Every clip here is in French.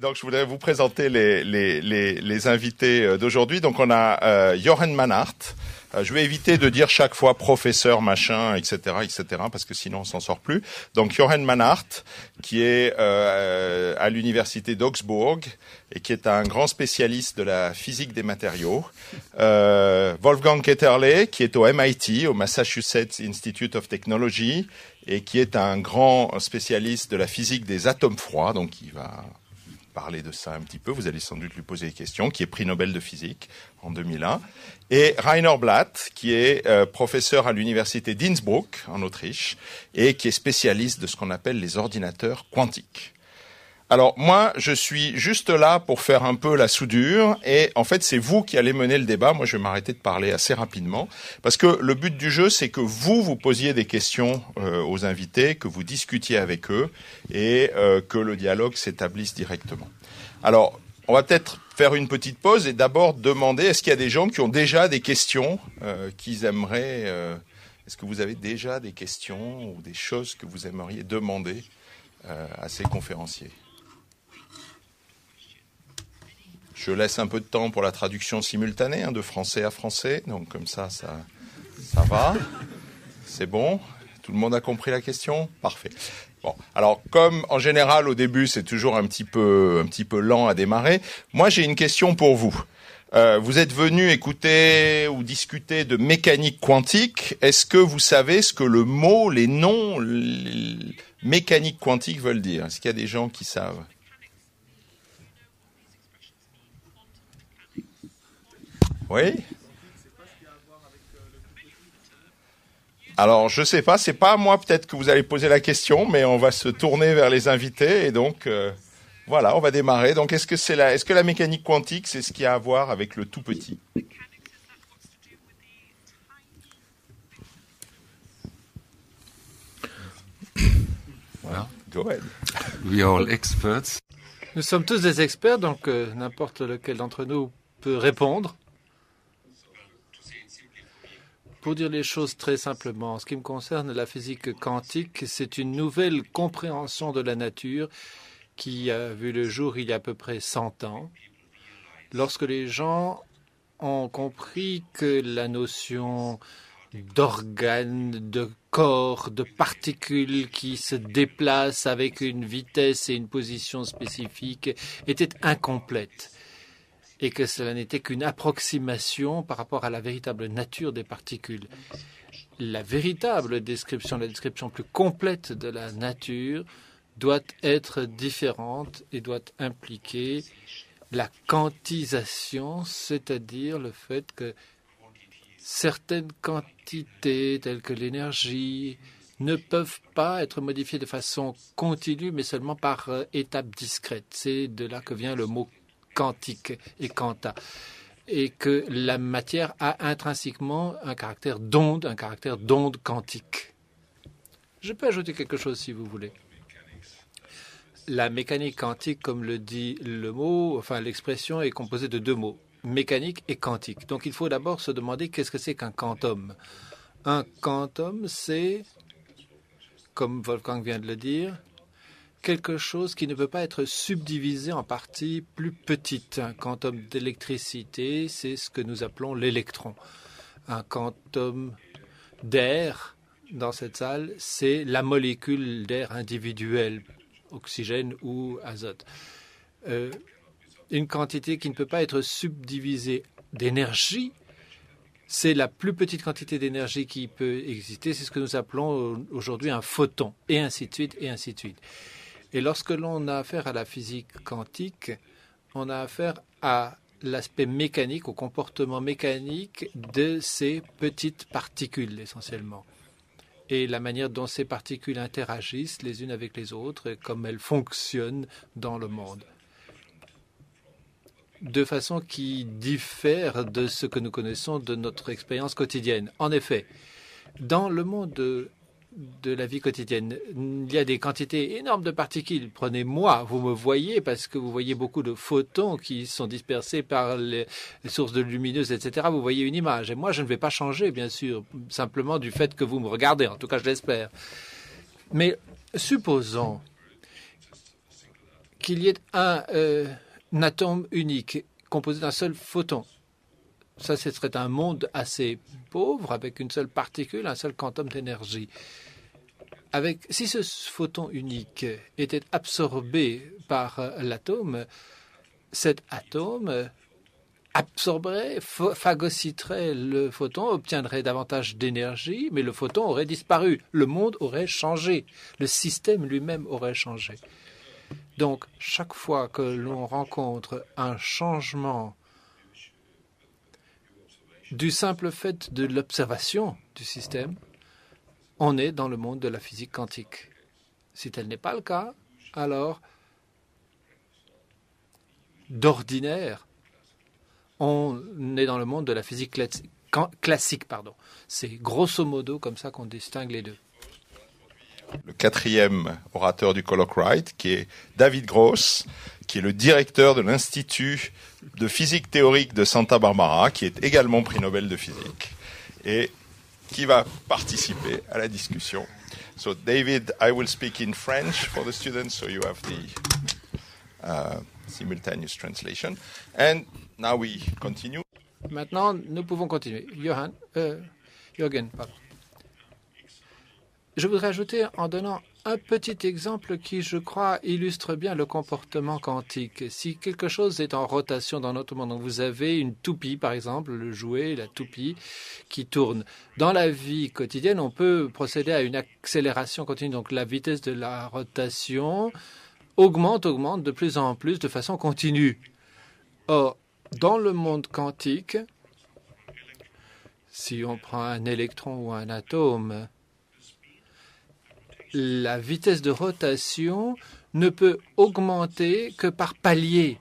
donc je voudrais vous présenter les invités d'aujourd'hui. Donc on a Jochen Mannhardt. Je vais éviter de dire chaque fois professeur, machin, etc., parce que sinon on s'en sort plus. Donc Jochen Mannhardt, qui est à l'université d'Augsbourg et qui est un grand spécialiste de la physique des matériaux. Wolfgang Ketterle, qui est au MIT, au Massachusetts Institute of Technology, et qui est un grand spécialiste de la physique des atomes froids, donc il va parler de ça un petit peu, vous allez sans doute lui poser des questions, qui est prix Nobel de physique en 2001, et Rainer Blatt, qui est professeur à l'université d'Innsbruck, en Autriche, et qui est spécialiste de ce qu'on appelle les ordinateurs quantiques. Alors moi, je suis juste là pour faire un peu la soudure, et en fait c'est vous qui allez mener le débat. Moi je vais m'arrêter de parler assez rapidement, parce que le but du jeu c'est que vous posiez des questions aux invités, que vous discutiez avec eux, et que le dialogue s'établisse directement. Alors on va peut-être faire une petite pause et d'abord demander, est-ce qu'il y a des gens qui ont déjà des questions qu'ils aimeraient... est-ce que vous avez déjà des questions ou des choses que vous aimeriez demander à ces conférenciers ? Je laisse un peu de temps pour la traduction simultanée, de français à français. Donc comme ça va. C'est bon. Tout le monde a compris la question ? Parfait. Bon, alors comme en général au début c'est toujours un petit peu lent à démarrer, moi j'ai une question pour vous. Vous êtes venu écouter ou discuter de mécanique quantique. Est-ce que vous savez ce que le mot, les noms mécanique quantique veulent dire ? Est-ce qu'il y a des gens qui savent ? Oui. Alors, je sais pas, c'est pas à moi peut-être que vous allez poser la question, mais on va se tourner vers les invités et donc voilà, on va démarrer. Donc, est-ce que la mécanique quantique, c'est ce qui a à voir avec le tout petit ? Well, go ahead. We are all experts. Nous sommes tous des experts, donc n'importe lequel d'entre nous peut répondre. Pour dire les choses très simplement, en ce qui me concerne, la physique quantique, c'est une nouvelle compréhension de la nature qui a vu le jour il y a à peu près 100 ans, lorsque les gens ont compris que la notion d'organes, de corps, de particules qui se déplacent avec une vitesse et une position spécifique était incomplète, et que cela n'était qu'une approximation par rapport à la véritable nature des particules. La véritable description, la description plus complète de la nature doit être différente et doit impliquer la quantisation, c'est-à-dire le fait que certaines quantités, telles que l'énergie, ne peuvent pas être modifiées de façon continue, mais seulement par étapes discrètes. C'est de là que vient le mot quantique et quanta, et que la matière a intrinsèquement un caractère d'onde quantique. Je peux ajouter quelque chose si vous voulez. La mécanique quantique, comme le dit le mot, enfin l'expression est composée de deux mots, mécanique et quantique. Donc il faut d'abord se demander qu'est-ce que c'est qu'un quantum. Un quantum, c'est, comme Wolfgang vient de le dire, quelque chose qui ne peut pas être subdivisé en parties plus petites. Un quantum d'électricité, c'est ce que nous appelons l'électron. Un quantum d'air, dans cette salle, c'est la molécule d'air individuelle, oxygène ou azote. Une quantité qui ne peut pas être subdivisée d'énergie, c'est la plus petite quantité d'énergie qui peut exister. C'est ce que nous appelons aujourd'hui un photon, et ainsi de suite, et ainsi de suite. Et lorsque l'on a affaire à la physique quantique, on a affaire à l'aspect mécanique, au comportement mécanique de ces petites particules essentiellement. Et la manière dont ces particules interagissent les unes avec les autres, et comme elles fonctionnent dans le monde. De façon qui diffère de ce que nous connaissons de notre expérience quotidienne. En effet, dans le monde de la vie quotidienne, il y a des quantités énormes de particules. Prenez moi, vous me voyez parce que vous voyez beaucoup de photons qui sont dispersés par les sources de lumineuses, etc. Vous voyez une image. Et moi, je ne vais pas changer, bien sûr, simplement du fait que vous me regardez. En tout cas, je l'espère. Mais supposons qu'il y ait un atome unique composé d'un seul photon. Ça, ce serait un monde assez pauvre avec une seule particule, un seul quantum d'énergie. Si ce photon unique était absorbé par l'atome, cet atome absorberait, phagocyterait le photon, obtiendrait davantage d'énergie, mais le photon aurait disparu. Le monde aurait changé. Le système lui-même aurait changé. Donc, chaque fois que l'on rencontre un changement du simple fait de l'observation du système, on est dans le monde de la physique quantique. Si tel n'est pas le cas, alors, d'ordinaire, on est dans le monde de la physique classique. C'est grosso modo comme ça qu'on distingue les deux. Le quatrième orateur du colloque Wright, qui est David Gross, qui est le directeur de l'Institut de physique théorique de Santa Barbara, qui est également prix Nobel de physique, et qui va participer à la discussion. So David, I will speak in French for the students, so you have the simultaneous translation. And now we continue. Maintenant, nous pouvons continuer. Jürgen, pardon. Je voudrais ajouter en donnant un petit exemple qui, je crois, illustre bien le comportement quantique. Si quelque chose est en rotation dans notre monde, donc vous avez une toupie, par exemple, le jouet, la toupie, qui tourne. Dans la vie quotidienne, on peut procéder à une accélération continue. Donc la vitesse de la rotation augmente de plus en plus de façon continue. Or, dans le monde quantique, si on prend un électron ou un atome, la vitesse de rotation ne peut augmenter que par paliers,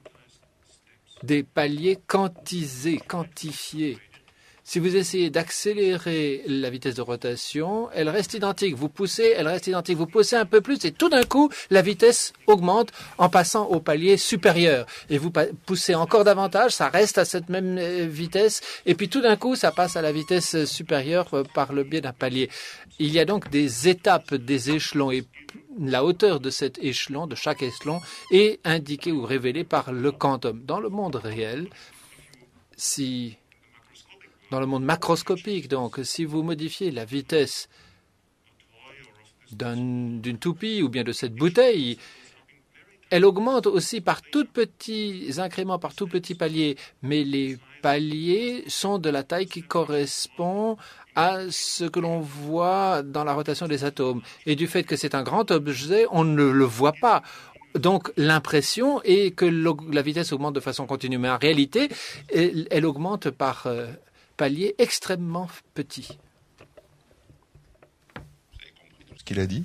des paliers quantifiés. Si vous essayez d'accélérer la vitesse de rotation, elle reste identique. Vous poussez, elle reste identique. Vous poussez un peu plus et tout d'un coup, la vitesse augmente en passant au palier supérieur. Et vous poussez encore davantage, ça reste à cette même vitesse. Et puis tout d'un coup, ça passe à la vitesse supérieure par le biais d'un palier. Il y a donc des étapes, des échelons. Et la hauteur de cet échelon, de chaque échelon, est indiquée ou révélée par le quantum. Dans le monde réel, dans le monde macroscopique, donc, si vous modifiez la vitesse d'une toupie ou bien de cette bouteille, elle augmente aussi par tout petits incréments, par tout petits paliers. Mais les paliers sont de la taille qui correspond à ce que l'on voit dans la rotation des atomes. Et du fait que c'est un grand objet, on ne le voit pas. Donc, l'impression est que la vitesse augmente de façon continue. Mais en réalité, elle augmente par palier extrêmement petit. Ce qu'il a dit.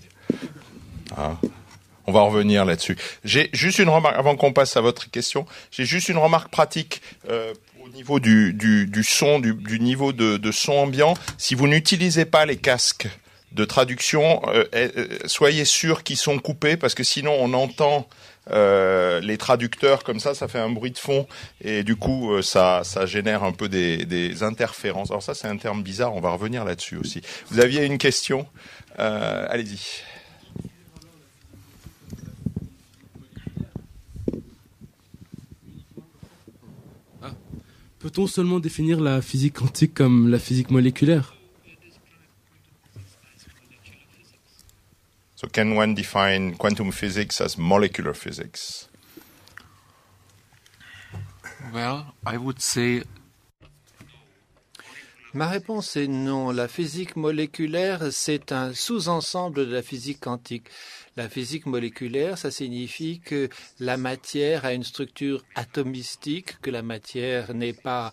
On va revenir là-dessus. J'ai juste une remarque, avant qu'on passe à votre question, j'ai juste une remarque pratique au niveau du son, du niveau de son ambiant. Si vous n'utilisez pas les casques de traduction, soyez sûr qu'ils sont coupés, parce que sinon on entend les traducteurs comme ça fait un bruit de fond, et du coup ça génère un peu des interférences. Alors ça, c'est un terme bizarre, on va revenir là-dessus aussi. Vous aviez une question, allez-y. Peut-on seulement définir la physique quantique comme la physique moléculaire? So can one define quantum physics as molecular physics? Well, I would say... Ma réponse est non. La physique moléculaire, c'est un sous-ensemble de la physique quantique. La physique moléculaire, ça signifie que la matière a une structure atomistique, que la matière n'est pas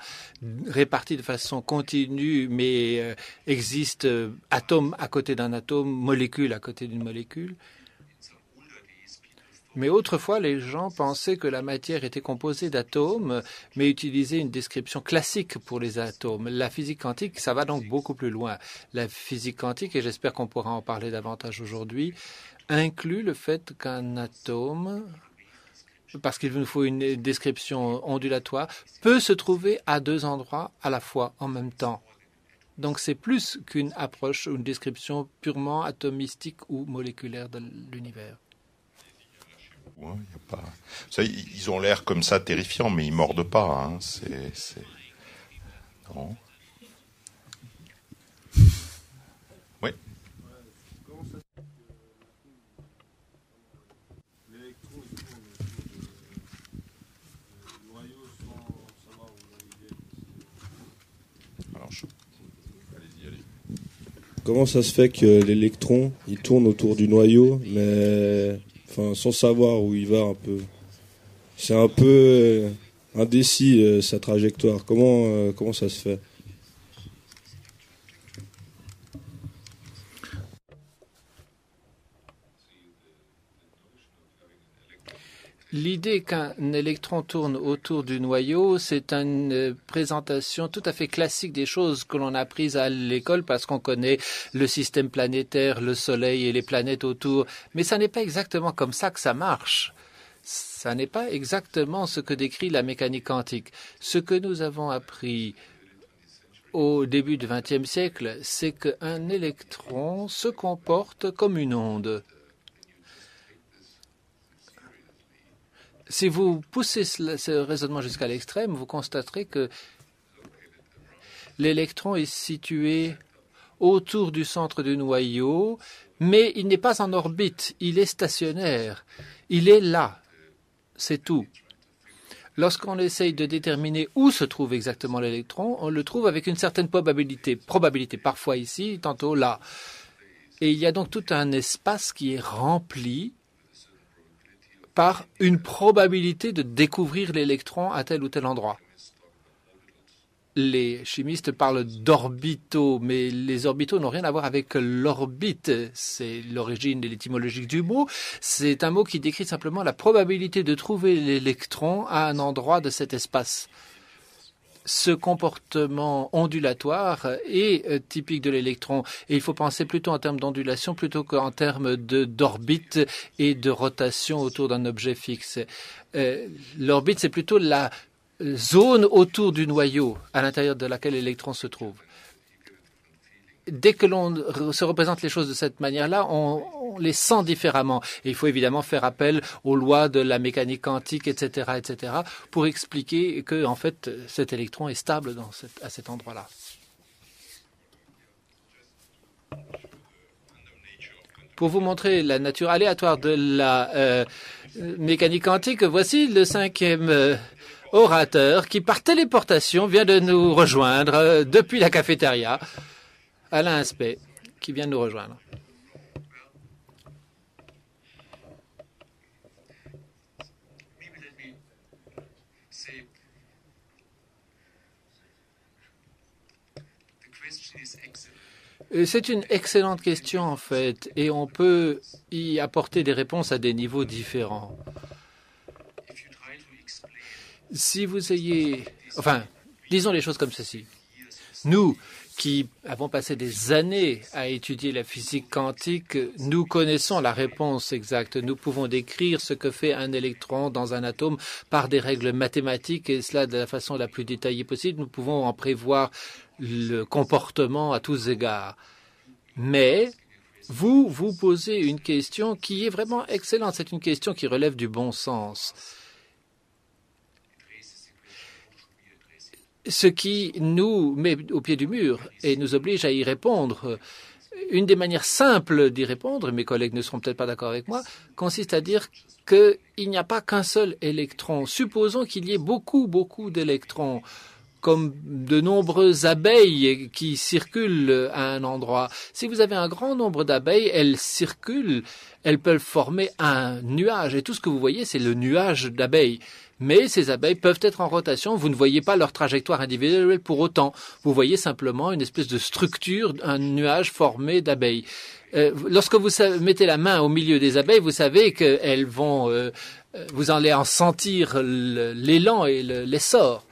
répartie de façon continue, mais existe atome à côté d'un atome, molécule à côté d'une molécule. Mais autrefois, les gens pensaient que la matière était composée d'atomes, mais utilisaient une description classique pour les atomes. La physique quantique, ça va donc beaucoup plus loin. La physique quantique, et j'espère qu'on pourra en parler davantage aujourd'hui, inclut le fait qu'un atome, parce qu'il nous faut une description ondulatoire, peut se trouver à deux endroits à la fois, en même temps. Donc c'est plus qu'une approche ou une description purement atomistique ou moléculaire de l'univers. Ouais, y a pas... Vous savez, ils ont l'air comme ça terrifiants, mais ils mordent pas. Hein. Non. Oui. Alors, allez-y. Comment ça se fait que l'électron il tourne autour du noyau, mais sans savoir où il va un peu. C'est un peu indécis sa trajectoire. Comment ça se fait? L'idée qu'un électron tourne autour du noyau, c'est une présentation tout à fait classique des choses que l'on a apprises à l'école parce qu'on connaît le système planétaire, le Soleil et les planètes autour. Mais ça n'est pas exactement comme ça que ça marche. Ça n'est pas exactement ce que décrit la mécanique quantique. Ce que nous avons appris au début du XXe siècle, c'est qu'un électron se comporte comme une onde. Si vous poussez ce raisonnement jusqu'à l'extrême, vous constaterez que l'électron est situé autour du centre du noyau, mais il n'est pas en orbite, il est stationnaire. Il est là, c'est tout. Lorsqu'on essaye de déterminer où se trouve exactement l'électron, on le trouve avec une certaine probabilité, parfois ici, tantôt là. Et il y a donc tout un espace qui est rempli par une probabilité de découvrir l'électron à tel ou tel endroit. Les chimistes parlent d'orbitaux, mais les orbitaux n'ont rien à voir avec l'orbite. C'est l'origine et l'étymologie du mot. C'est un mot qui décrit simplement la probabilité de trouver l'électron à un endroit de cet espace. Ce comportement ondulatoire est typique de l'électron et il faut penser plutôt en termes d'ondulation plutôt qu'en termes d'orbite et de rotation autour d'un objet fixe. L'orbite, c'est plutôt la zone autour du noyau à l'intérieur de laquelle l'électron se trouve. Dès que l'on se représente les choses de cette manière-là, on les sent différemment. Et il faut évidemment faire appel aux lois de la mécanique quantique, etc., pour expliquer que, en fait, cet électron est stable à cet endroit-là. Pour vous montrer la nature aléatoire de la mécanique quantique, voici le cinquième orateur qui, par téléportation, vient de nous rejoindre depuis la cafétéria. Alain Aspect, qui vient de nous rejoindre. C'est une excellente question, en fait, et on peut y apporter des réponses à des niveaux différents. Si vous disons les choses comme ceci. Nous, qui avons passé des années à étudier la physique quantique, nous connaissons la réponse exacte. Nous pouvons décrire ce que fait un électron dans un atome par des règles mathématiques et cela de la façon la plus détaillée possible. Nous pouvons en prévoir le comportement à tous égards. Mais vous posez une question qui est vraiment excellente. C'est une question qui relève du bon sens. Ce qui nous met au pied du mur et nous oblige à y répondre. Une des manières simples d'y répondre, mes collègues ne seront peut-être pas d'accord avec moi, consiste à dire qu'il n'y a pas qu'un seul électron. Supposons qu'il y ait beaucoup d'électrons, comme de nombreuses abeilles qui circulent à un endroit. Si vous avez un grand nombre d'abeilles, elles circulent, elles peuvent former un nuage. Et tout ce que vous voyez, c'est le nuage d'abeilles. Mais ces abeilles peuvent être en rotation. Vous ne voyez pas leur trajectoire individuelle pour autant. Vous voyez simplement une espèce de structure, un nuage formé d'abeilles. Lorsque vous mettez la main au milieu des abeilles, vous savez qu'elles vont, vous allez en sentir l'élan et l'essor.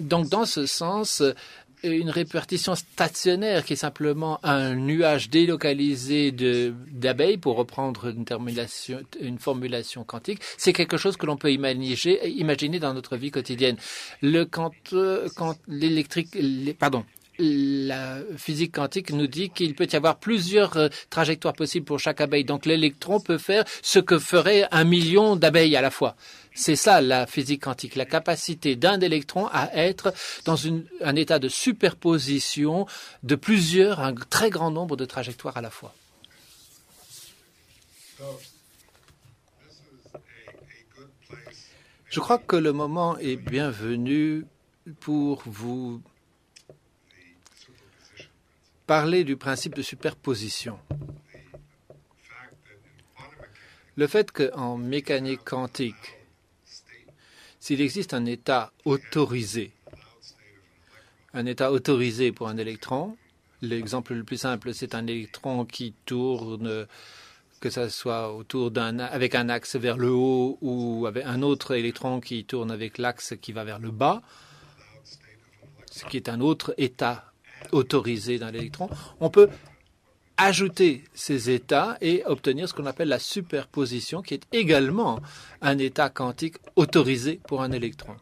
Donc, dans ce sens, une répartition stationnaire qui est simplement un nuage délocalisé d'abeilles, pour reprendre une formulation quantique, c'est quelque chose que l'on peut imaginer dans notre vie quotidienne. la physique quantique nous dit qu'il peut y avoir plusieurs trajectoires possibles pour chaque abeille. Donc l'électron peut faire ce que ferait 1 million d'abeilles à la fois. C'est ça la physique quantique, la capacité d'un électron à être dans un état de superposition de un très grand nombre de trajectoires à la fois. Je crois que le moment est bienvenu pour vous parler du principe de superposition. Le fait qu'en mécanique quantique, s'il existe un état autorisé pour un électron, l'exemple le plus simple, c'est un électron qui tourne, que ce soit avec un axe vers le haut ou avec un autre électron qui tourne avec l'axe qui va vers le bas, ce qui est un autre état autorisé d'un électron, on peut ajouter ces états et obtenir ce qu'on appelle la superposition, qui est également un état quantique autorisé pour un électron.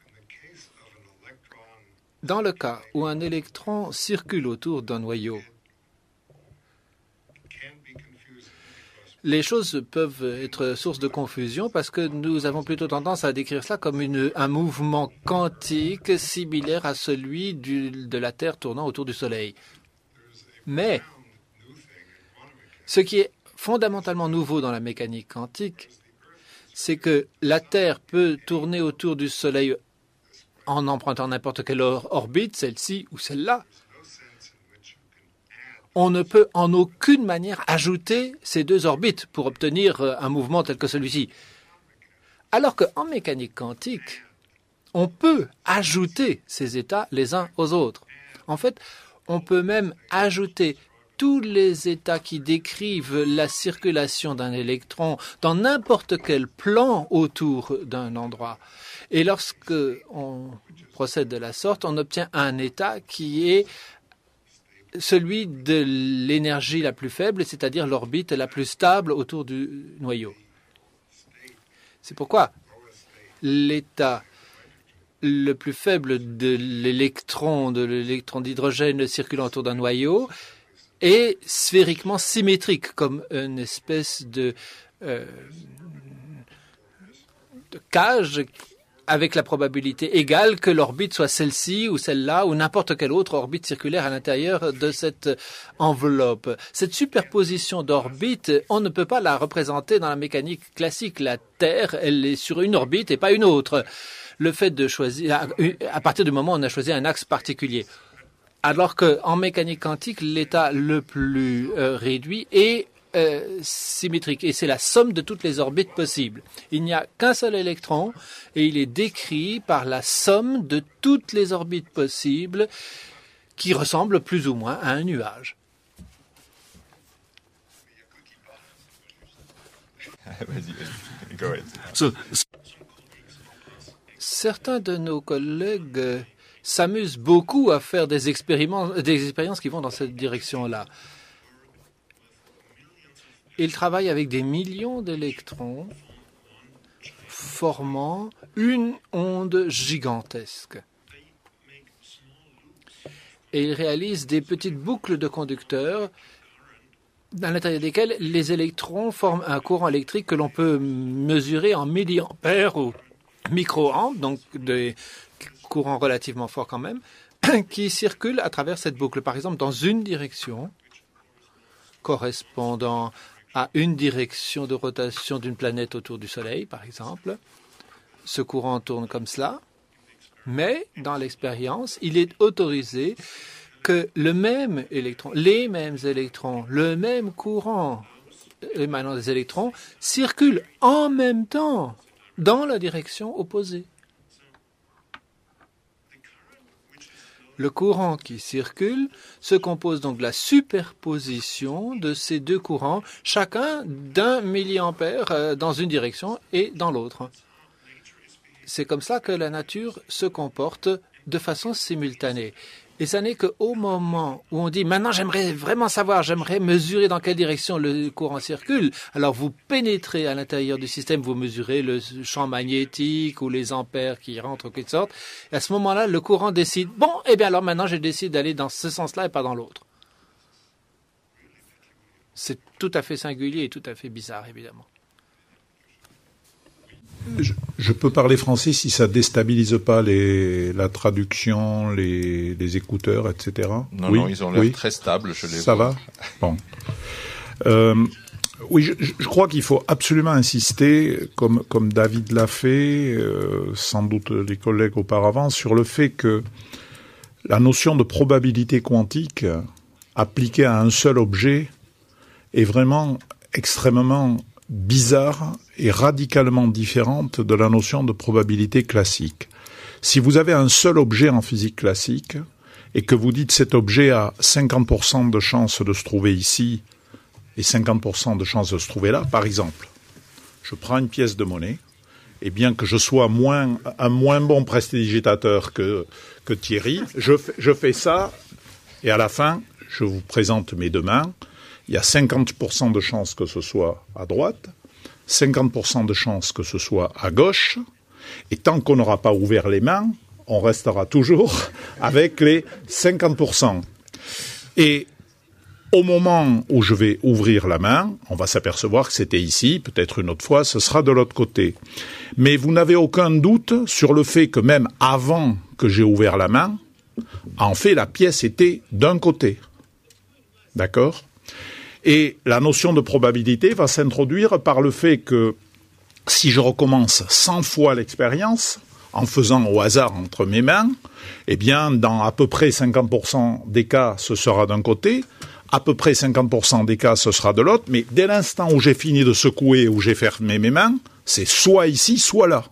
Dans le cas où un électron circule autour d'un noyau, les choses peuvent être source de confusion parce que nous avons plutôt tendance à décrire cela comme un mouvement quantique similaire à celui de la Terre tournant autour du Soleil. Mais ce qui est fondamentalement nouveau dans la mécanique quantique, c'est que la Terre peut tourner autour du Soleil en empruntant n'importe quelle orbite, celle-ci ou celle-là. On ne peut en aucune manière ajouter ces deux orbites pour obtenir un mouvement tel que celui-ci. Alors qu'en mécanique quantique, on peut ajouter ces états les uns aux autres. En fait, on peut même ajouter tous les états qui décrivent la circulation d'un électron dans n'importe quel plan autour d'un endroit. Et lorsque on procède de la sorte, on obtient un état qui est celui de l'énergie la plus faible, c'est-à-dire l'orbite la plus stable autour du noyau. C'est pourquoi l'état le plus faible de l'électron d'hydrogène circulant autour d'un noyau est sphériquement symétrique, comme une espèce de cage avec la probabilité égale que l'orbite soit celle-ci ou celle-là ou n'importe quelle autre orbite circulaire à l'intérieur de cette enveloppe. Cette superposition d'orbites, on ne peut pas la représenter dans la mécanique classique. La Terre, elle est sur une orbite et pas une autre. Le fait de choisir, à partir du moment où on a choisi un axe particulier. Alors qu'en mécanique quantique, l'état le plus réduit est symétrique et c'est la somme de toutes les orbites possibles. Il n'y a qu'un seul électron et il est décrit par la somme de toutes les orbites possibles qui ressemblent plus ou moins à un nuage. Vas-y, go ahead. Certains de nos collègues s'amusent beaucoup à faire des expériences qui vont dans cette direction-là. Ils travaillent avec des millions d'électrons formant une onde gigantesque. Et ils réalisent des petites boucles de conducteurs à l'intérieur desquelles les électrons forment un courant électrique que l'on peut mesurer en milliampères ou microampères, donc des courants relativement forts quand même, qui circulent à travers cette boucle. Par exemple, dans une direction correspondant à une direction de rotation d'une planète autour du Soleil, par exemple. Ce courant tourne comme cela, mais dans l'expérience, il est autorisé que le même électron, les mêmes électrons, le même courant émanant des électrons circulent en même temps dans la direction opposée. Le courant qui circule se compose donc de la superposition de ces deux courants, chacun d'1 milliampère dans une direction et dans l'autre. C'est comme ça que la nature se comporte de façon simultanée. Et ça n'est qu'au moment où on dit maintenant j'aimerais vraiment savoir, j'aimerais mesurer dans quelle direction le courant circule. Alors vous pénétrez à l'intérieur du système, vous mesurez le champ magnétique ou les ampères qui rentrent en quelque sorte. Et à ce moment-là, le courant décide, bon, eh bien alors maintenant je décide d'aller dans ce sens-là et pas dans l'autre. C'est tout à fait singulier et tout à fait bizarre, évidemment. Je peux parler français si ça déstabilise pas la traduction, les écouteurs, etc. Non, oui, non, ils ont l'air très stables, je les vois. Ça va ? Bon. Oui, je crois qu'il faut absolument insister, comme David l'a fait, sans doute les collègues auparavant, sur le fait que la notion de probabilité quantique appliquée à un seul objet est vraiment extrêmement bizarre et radicalement différente de la notion de probabilité classique. Si vous avez un seul objet en physique classique et que vous dites cet objet a 50% de chance de se trouver ici et 50% de chance de se trouver là, par exemple, je prends une pièce de monnaie et bien que je sois un moins bon prestidigitateur que Thierry, je fais ça et à la fin, je vous présente mes deux mains. Il y a 50% de chances que ce soit à droite, 50% de chances que ce soit à gauche, et tant qu'on n'aura pas ouvert les mains, on restera toujours avec les 50%. Et au moment où je vais ouvrir la main, on va s'apercevoir que c'était ici, peut-être une autre fois, ce sera de l'autre côté. Mais vous n'avez aucun doute sur le fait que même avant que j'ai ouvert la main, en fait, la pièce était d'un côté. D'accord ? Et la notion de probabilité va s'introduire par le fait que si je recommence 100 fois l'expérience, en faisant au hasard entre mes mains, eh bien, dans à peu près 50% des cas, ce sera d'un côté, à peu près 50% des cas, ce sera de l'autre, mais dès l'instant où j'ai fini de secouer, où j'ai fermé mes mains, c'est soit ici, soit là.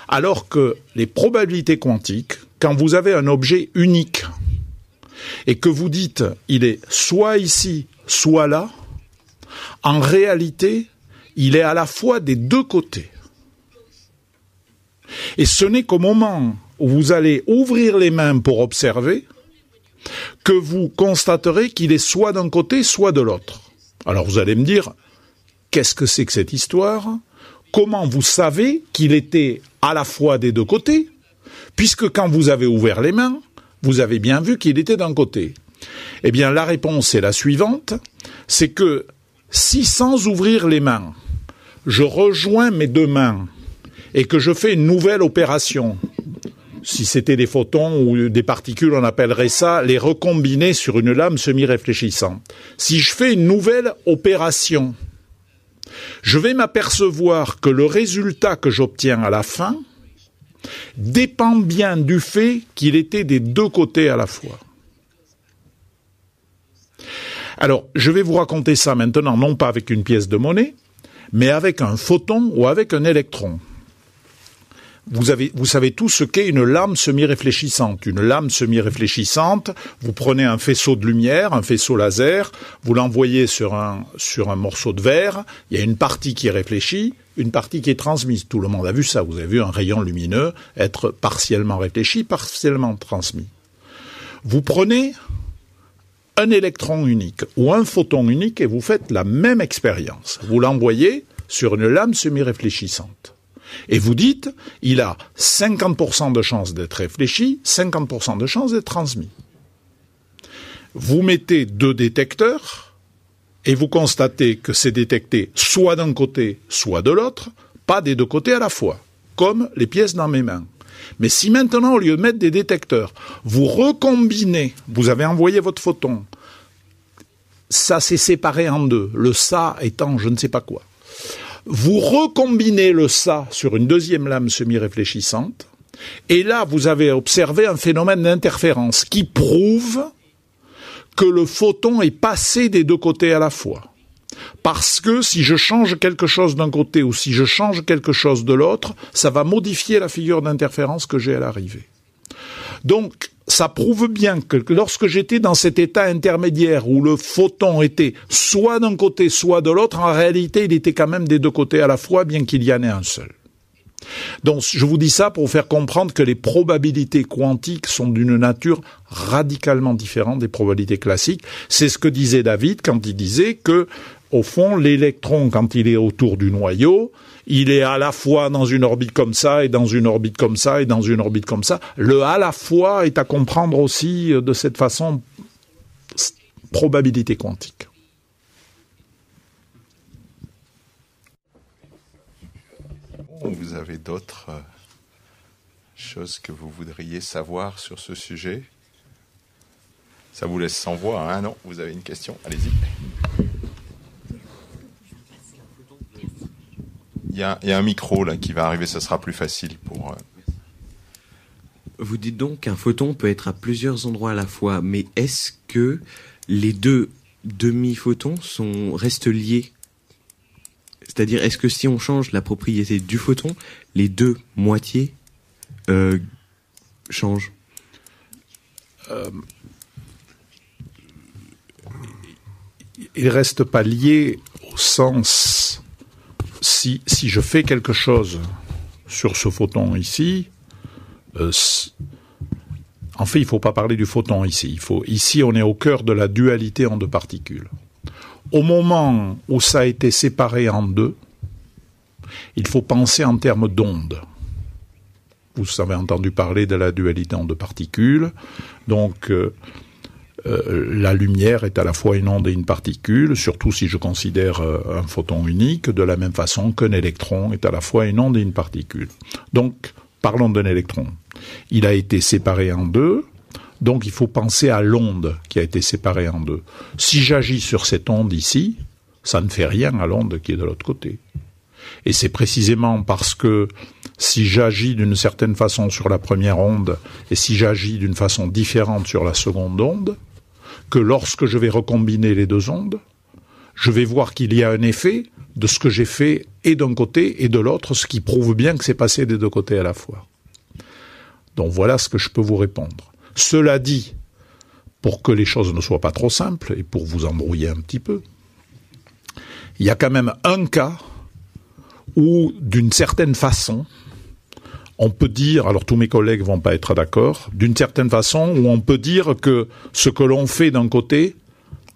Alors que les probabilités quantiques, quand vous avez un objet unique, et que vous dites, il est soit ici, soit là, en réalité, il est à la fois des deux côtés. Et ce n'est qu'au moment où vous allez ouvrir les mains pour observer que vous constaterez qu'il est soit d'un côté, soit de l'autre. Alors vous allez me dire, qu'est-ce que c'est que cette histoire ? Comment vous savez qu'il était à la fois des deux côtés ? Puisque quand vous avez ouvert les mains, vous avez bien vu qu'il était d'un côté. Eh bien, la réponse est la suivante, c'est que si sans ouvrir les mains, je rejoins mes deux mains et que je fais une nouvelle opération, si c'était des photons ou des particules, on appellerait ça les recombiner sur une lame semi-réfléchissante. Si je fais une nouvelle opération, je vais m'apercevoir que le résultat que j'obtiens à la fin dépend bien du fait qu'il était des deux côtés à la fois. Alors, je vais vous raconter ça maintenant, non pas avec une pièce de monnaie, mais avec un photon ou avec un électron. Vous savez tous ce qu'est une lame semi-réfléchissante. Une lame semi-réfléchissante, vous prenez un faisceau de lumière, un faisceau laser, vous l'envoyez sur un morceau de verre, il y a une partie qui est réfléchie, une partie qui est transmise. Tout le monde a vu ça, vous avez vu un rayon lumineux être partiellement réfléchi, partiellement transmis. Vous prenez un électron unique ou un photon unique et vous faites la même expérience. Vous l'envoyez sur une lame semi-réfléchissante. Et vous dites, il a 50% de chance d'être réfléchi, 50% de chance d'être transmis. Vous mettez deux détecteurs et vous constatez que c'est détecté soit d'un côté, soit de l'autre, pas des deux côtés à la fois, comme les pièces dans mes mains. Mais si maintenant, au lieu de mettre des détecteurs, vous recombinez, vous avez envoyé votre photon, ça s'est séparé en deux, le ça étant je ne sais pas quoi. Vous recombinez le ça sur une deuxième lame semi-réfléchissante, et là, vous avez observé un phénomène d'interférence qui prouve que le photon est passé des deux côtés à la fois. Parce que si je change quelque chose d'un côté ou si je change quelque chose de l'autre, ça va modifier la figure d'interférence que j'ai à l'arrivée. Donc, ça prouve bien que lorsque j'étais dans cet état intermédiaire où le photon était soit d'un côté, soit de l'autre, en réalité, il était quand même des deux côtés à la fois, bien qu'il y en ait un seul. Donc, je vous dis ça pour vous faire comprendre que les probabilités quantiques sont d'une nature radicalement différente des probabilités classiques. C'est ce que disait David quand il disait que, au fond, l'électron, quand il est autour du noyau, il est à la fois dans une orbite comme ça, et dans une orbite comme ça, et dans une orbite comme ça. Le à la fois est à comprendre aussi de cette façon probabilité quantique. Vous avez d'autres choses que vous voudriez savoir sur ce sujet? Ça vous laisse sans voix, hein? Non, vous avez une question? Allez-y. Il y a un micro là qui va arriver, ça sera plus facile pour... Vous dites donc qu'un photon peut être à plusieurs endroits à la fois, mais est-ce que les deux demi-photons restent liés? C'est-à-dire, est-ce que si on change la propriété du photon, les deux moitiés changent? Ils ne restent pas liés au sens... Si je fais quelque chose sur ce photon ici, en fait, il ne faut pas parler du photon ici. Ici, on est au cœur de la dualité en deux particules. Au moment où ça a été séparé en deux, il faut penser en termes d'ondes. Vous avez entendu parler de la dualité en deux particules. Donc, la lumière est à la fois une onde et une particule, surtout si je considère un photon unique, de la même façon qu'un électron est à la fois une onde et une particule. Donc, parlons d'un électron. Il a été séparé en deux, donc il faut penser à l'onde qui a été séparée en deux. Si j'agis sur cette onde ici, ça ne fait rien à l'onde qui est de l'autre côté. Et c'est précisément parce que si j'agis d'une certaine façon sur la première onde et si j'agis d'une façon différente sur la seconde onde, que lorsque je vais recombiner les deux ondes, je vais voir qu'il y a un effet de ce que j'ai fait et d'un côté et de l'autre, ce qui prouve bien que c'est passé des deux côtés à la fois. Donc voilà ce que je peux vous répondre. Cela dit, pour que les choses ne soient pas trop simples et pour vous embrouiller un petit peu, il y a quand même un cas où, d'une certaine façon, on peut dire, alors tous mes collègues vont pas être d'accord, d'une certaine façon où on peut dire que ce que l'on fait d'un côté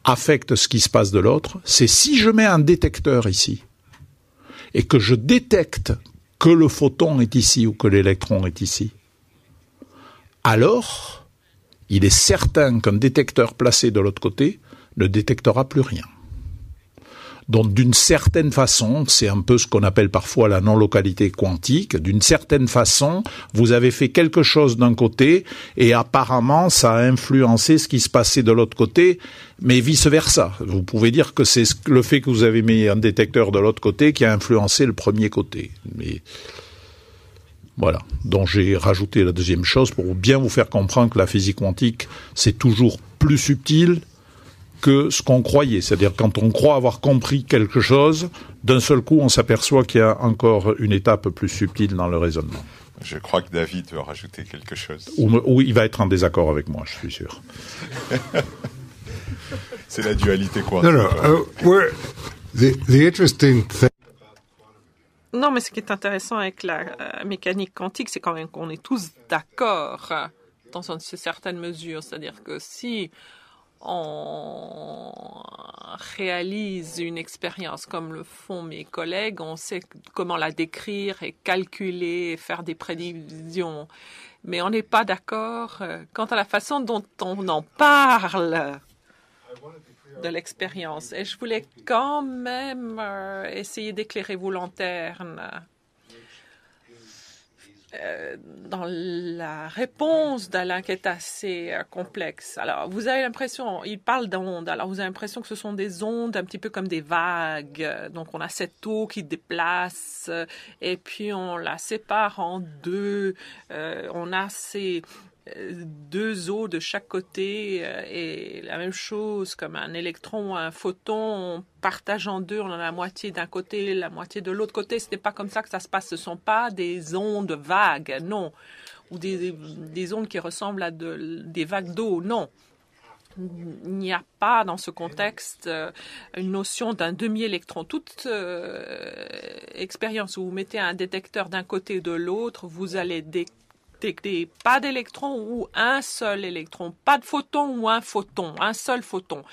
affecte ce qui se passe de l'autre, c'est si je mets un détecteur ici et que je détecte que le photon est ici ou que l'électron est ici, alors il est certain qu'un détecteur placé de l'autre côté ne détectera plus rien. Donc, d'une certaine façon, c'est un peu ce qu'on appelle parfois la non-localité quantique. D'une certaine façon, vous avez fait quelque chose d'un côté et apparemment, ça a influencé ce qui se passait de l'autre côté, mais vice-versa. Vous pouvez dire que c'est le fait que vous avez mis un détecteur de l'autre côté qui a influencé le premier côté. Mais voilà. Donc, j'ai rajouté la deuxième chose pour bien vous faire comprendre que la physique quantique, c'est toujours plus subtil que ce qu'on croyait. C'est-à-dire, quand on croit avoir compris quelque chose, d'un seul coup, on s'aperçoit qu'il y a encore une étape plus subtile dans le raisonnement. Je crois que David veut rajouter quelque chose. Ou il va être en désaccord avec moi, je suis sûr. C'est la dualité quantique. The interesting thing. Non, mais ce qui est intéressant avec la mécanique quantique, c'est quand même qu'on est tous d'accord dans une certaine mesure. C'est-à-dire que si on réalise une expérience comme le font mes collègues, on sait comment la décrire et calculer, et faire des prévisions. Mais on n'est pas d'accord quant à la façon dont on en parle de l'expérience. Et je voulais quand même essayer d'éclairer vos lanternes dans la réponse d'Alain qui est assez complexe. Alors, vous avez l'impression, il parle d'ondes, alors vous avez l'impression que ce sont des ondes un petit peu comme des vagues. Donc, on a cette eau qui déplace et puis on la sépare en deux. On a ces deux eaux de chaque côté et la même chose comme un électron ou un photon, on partage en deux, on a la moitié d'un côté, la moitié de l'autre côté. Ce n'est pas comme ça que ça se passe. Ce ne sont pas des ondes vagues, non, ou des ondes qui ressemblent à des vagues d'eau, non. Il n'y a pas dans ce contexte une notion d'un demi-électron. Toute expérience où vous mettez un détecteur d'un côté ou de l'autre, vous allez détecter pas d'électron ou un seul électron, pas de photon ou un photon, un seul photon.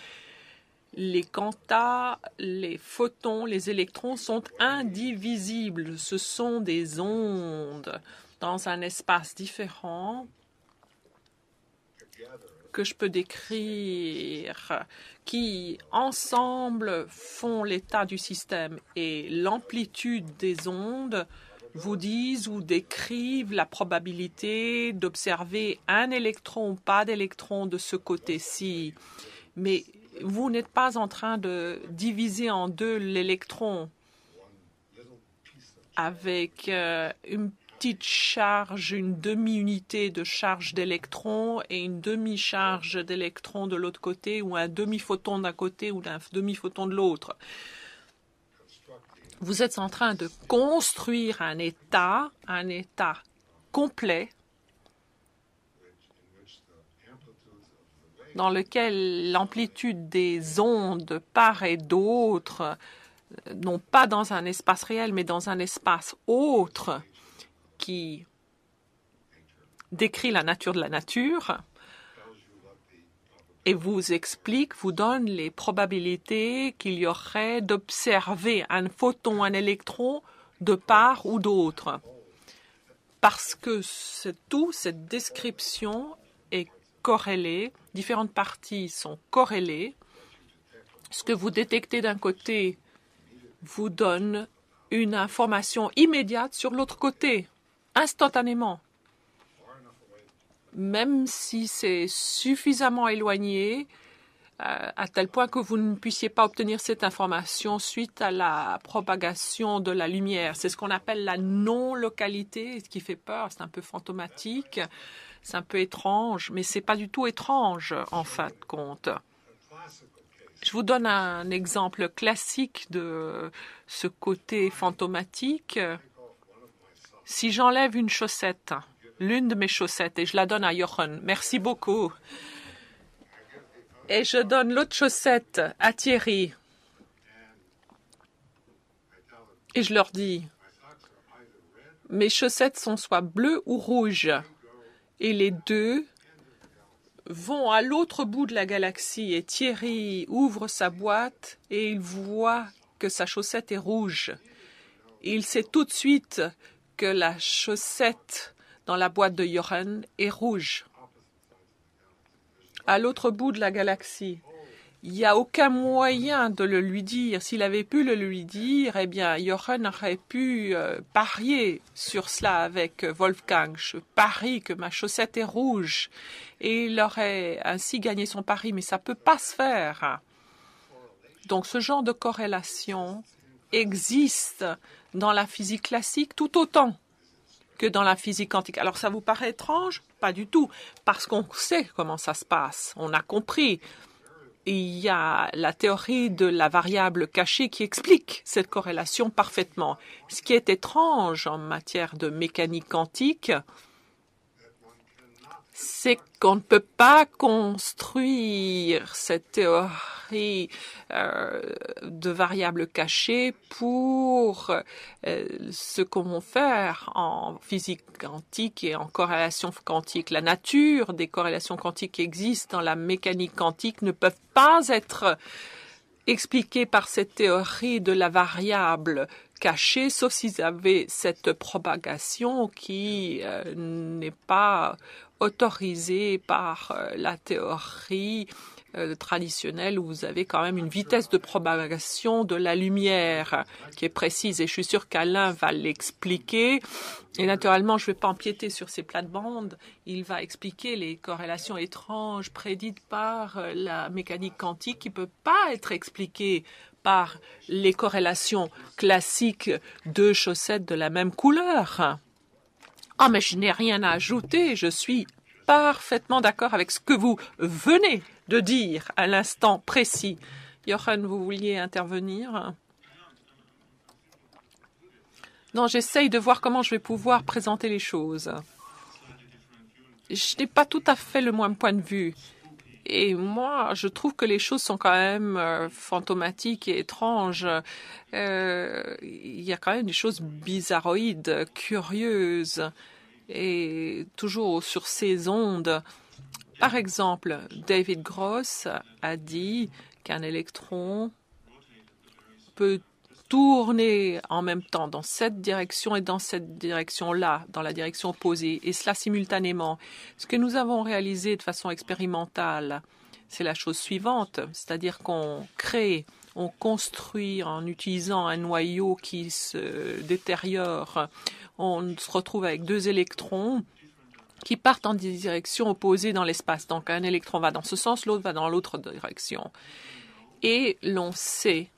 Les quantas, les photons, les électrons sont indivisibles. Ce sont des ondes dans un espace différent que je peux décrire, qui ensemble font l'état du système, et l'amplitude des ondes vous disent ou décrivent la probabilité d'observer un électron ou pas d'électron de ce côté-ci. Mais vous n'êtes pas en train de diviser en deux l'électron avec une petite charge, une demi-unité de charge d'électrons et une demi-charge d'électrons de l'autre côté, ou un demi-photon d'un côté ou d'un demi-photon de l'autre. Vous êtes en train de construire un état complet dans lequel l'amplitude des ondes de part et d'autre, non pas dans un espace réel, mais dans un espace autre, qui décrit la nature de la nature et vous explique, vous donne les probabilités qu'il y aurait d'observer un photon, un électron de part ou d'autre. Parce que cette description est corrélée, différentes parties sont corrélées. Ce que vous détectez d'un côté vous donne une information immédiate sur l'autre côté, instantanément. Même si c'est suffisamment éloigné, à tel point que vous ne puissiez pas obtenir cette information suite à la propagation de la lumière. C'est ce qu'on appelle la non-localité, ce qui fait peur, c'est un peu fantomatique, c'est un peu étrange, mais c'est pas du tout étrange en fin de compte. Je vous donne un exemple classique de ce côté fantomatique. Si j'enlève une chaussette, l'une de mes chaussettes, et je la donne à Jochen, merci beaucoup, et je donne l'autre chaussette à Thierry, et je leur dis, mes chaussettes sont soit bleues ou rouges, et les deux vont à l'autre bout de la galaxie, et Thierry ouvre sa boîte et il voit que sa chaussette est rouge. Et il sait tout de suite que la chaussette dans la boîte de Jochen est rouge. À l'autre bout de la galaxie, il n'y a aucun moyen de le lui dire. S'il avait pu le lui dire, eh bien, Jochen aurait pu parier sur cela avec Wolfgang. Je parie que ma chaussette est rouge. Et il aurait ainsi gagné son pari, mais ça ne peut pas se faire. Donc, ce genre de corrélation existe dans la physique classique tout autant que dans la physique quantique. Alors, ça vous paraît étrange? Pas du tout, parce qu'on sait comment ça se passe. On a compris. Il y a la théorie de la variable cachée qui explique cette corrélation parfaitement. Ce qui est étrange en matière de mécanique quantique, c'est qu'on ne peut pas construire cette théorie de variables cachées pour ce qu'on va faire en physique quantique et en corrélation quantique. La nature des corrélations quantiques qui existent dans la mécanique quantique ne peuvent pas être expliquées par cette théorie de la variable cachée, sauf si vous avez cette propagation qui n'est pas autorisée par la théorie traditionnelle, où vous avez quand même une vitesse de propagation de la lumière qui est précise. Et je suis sûre qu'Alain va l'expliquer. Et naturellement, je ne vais pas empiéter sur ces plates-bandes. Il va expliquer les corrélations étranges prédites par la mécanique quantique qui ne peut pas être expliquée par les corrélations classiques de chaussettes de la même couleur. Ah, mais je n'ai rien à ajouter. Je suis parfaitement d'accord avec ce que vous venez de dire à l'instant précis. Jochen, vous vouliez intervenir? Non, j'essaye de voir comment je vais pouvoir présenter les choses. Je n'ai pas tout à fait le même point de vue. Et moi, je trouve que les choses sont quand même fantomatiques et étranges. Il y a quand même des choses bizarroïdes, curieuses, et toujours sur ces ondes. Par exemple, David Gross a dit qu'un électron peut tourner en même temps dans cette direction et dans cette direction-là, dans la direction opposée, et cela simultanément. Ce que nous avons réalisé de façon expérimentale, c'est la chose suivante, c'est-à-dire qu'on crée, on construit en utilisant un noyau qui se détériore. On se retrouve avec deux électrons qui partent en des directions opposées dans l'espace. Donc un électron va dans ce sens, l'autre va dans l'autre direction. Et l'on sait,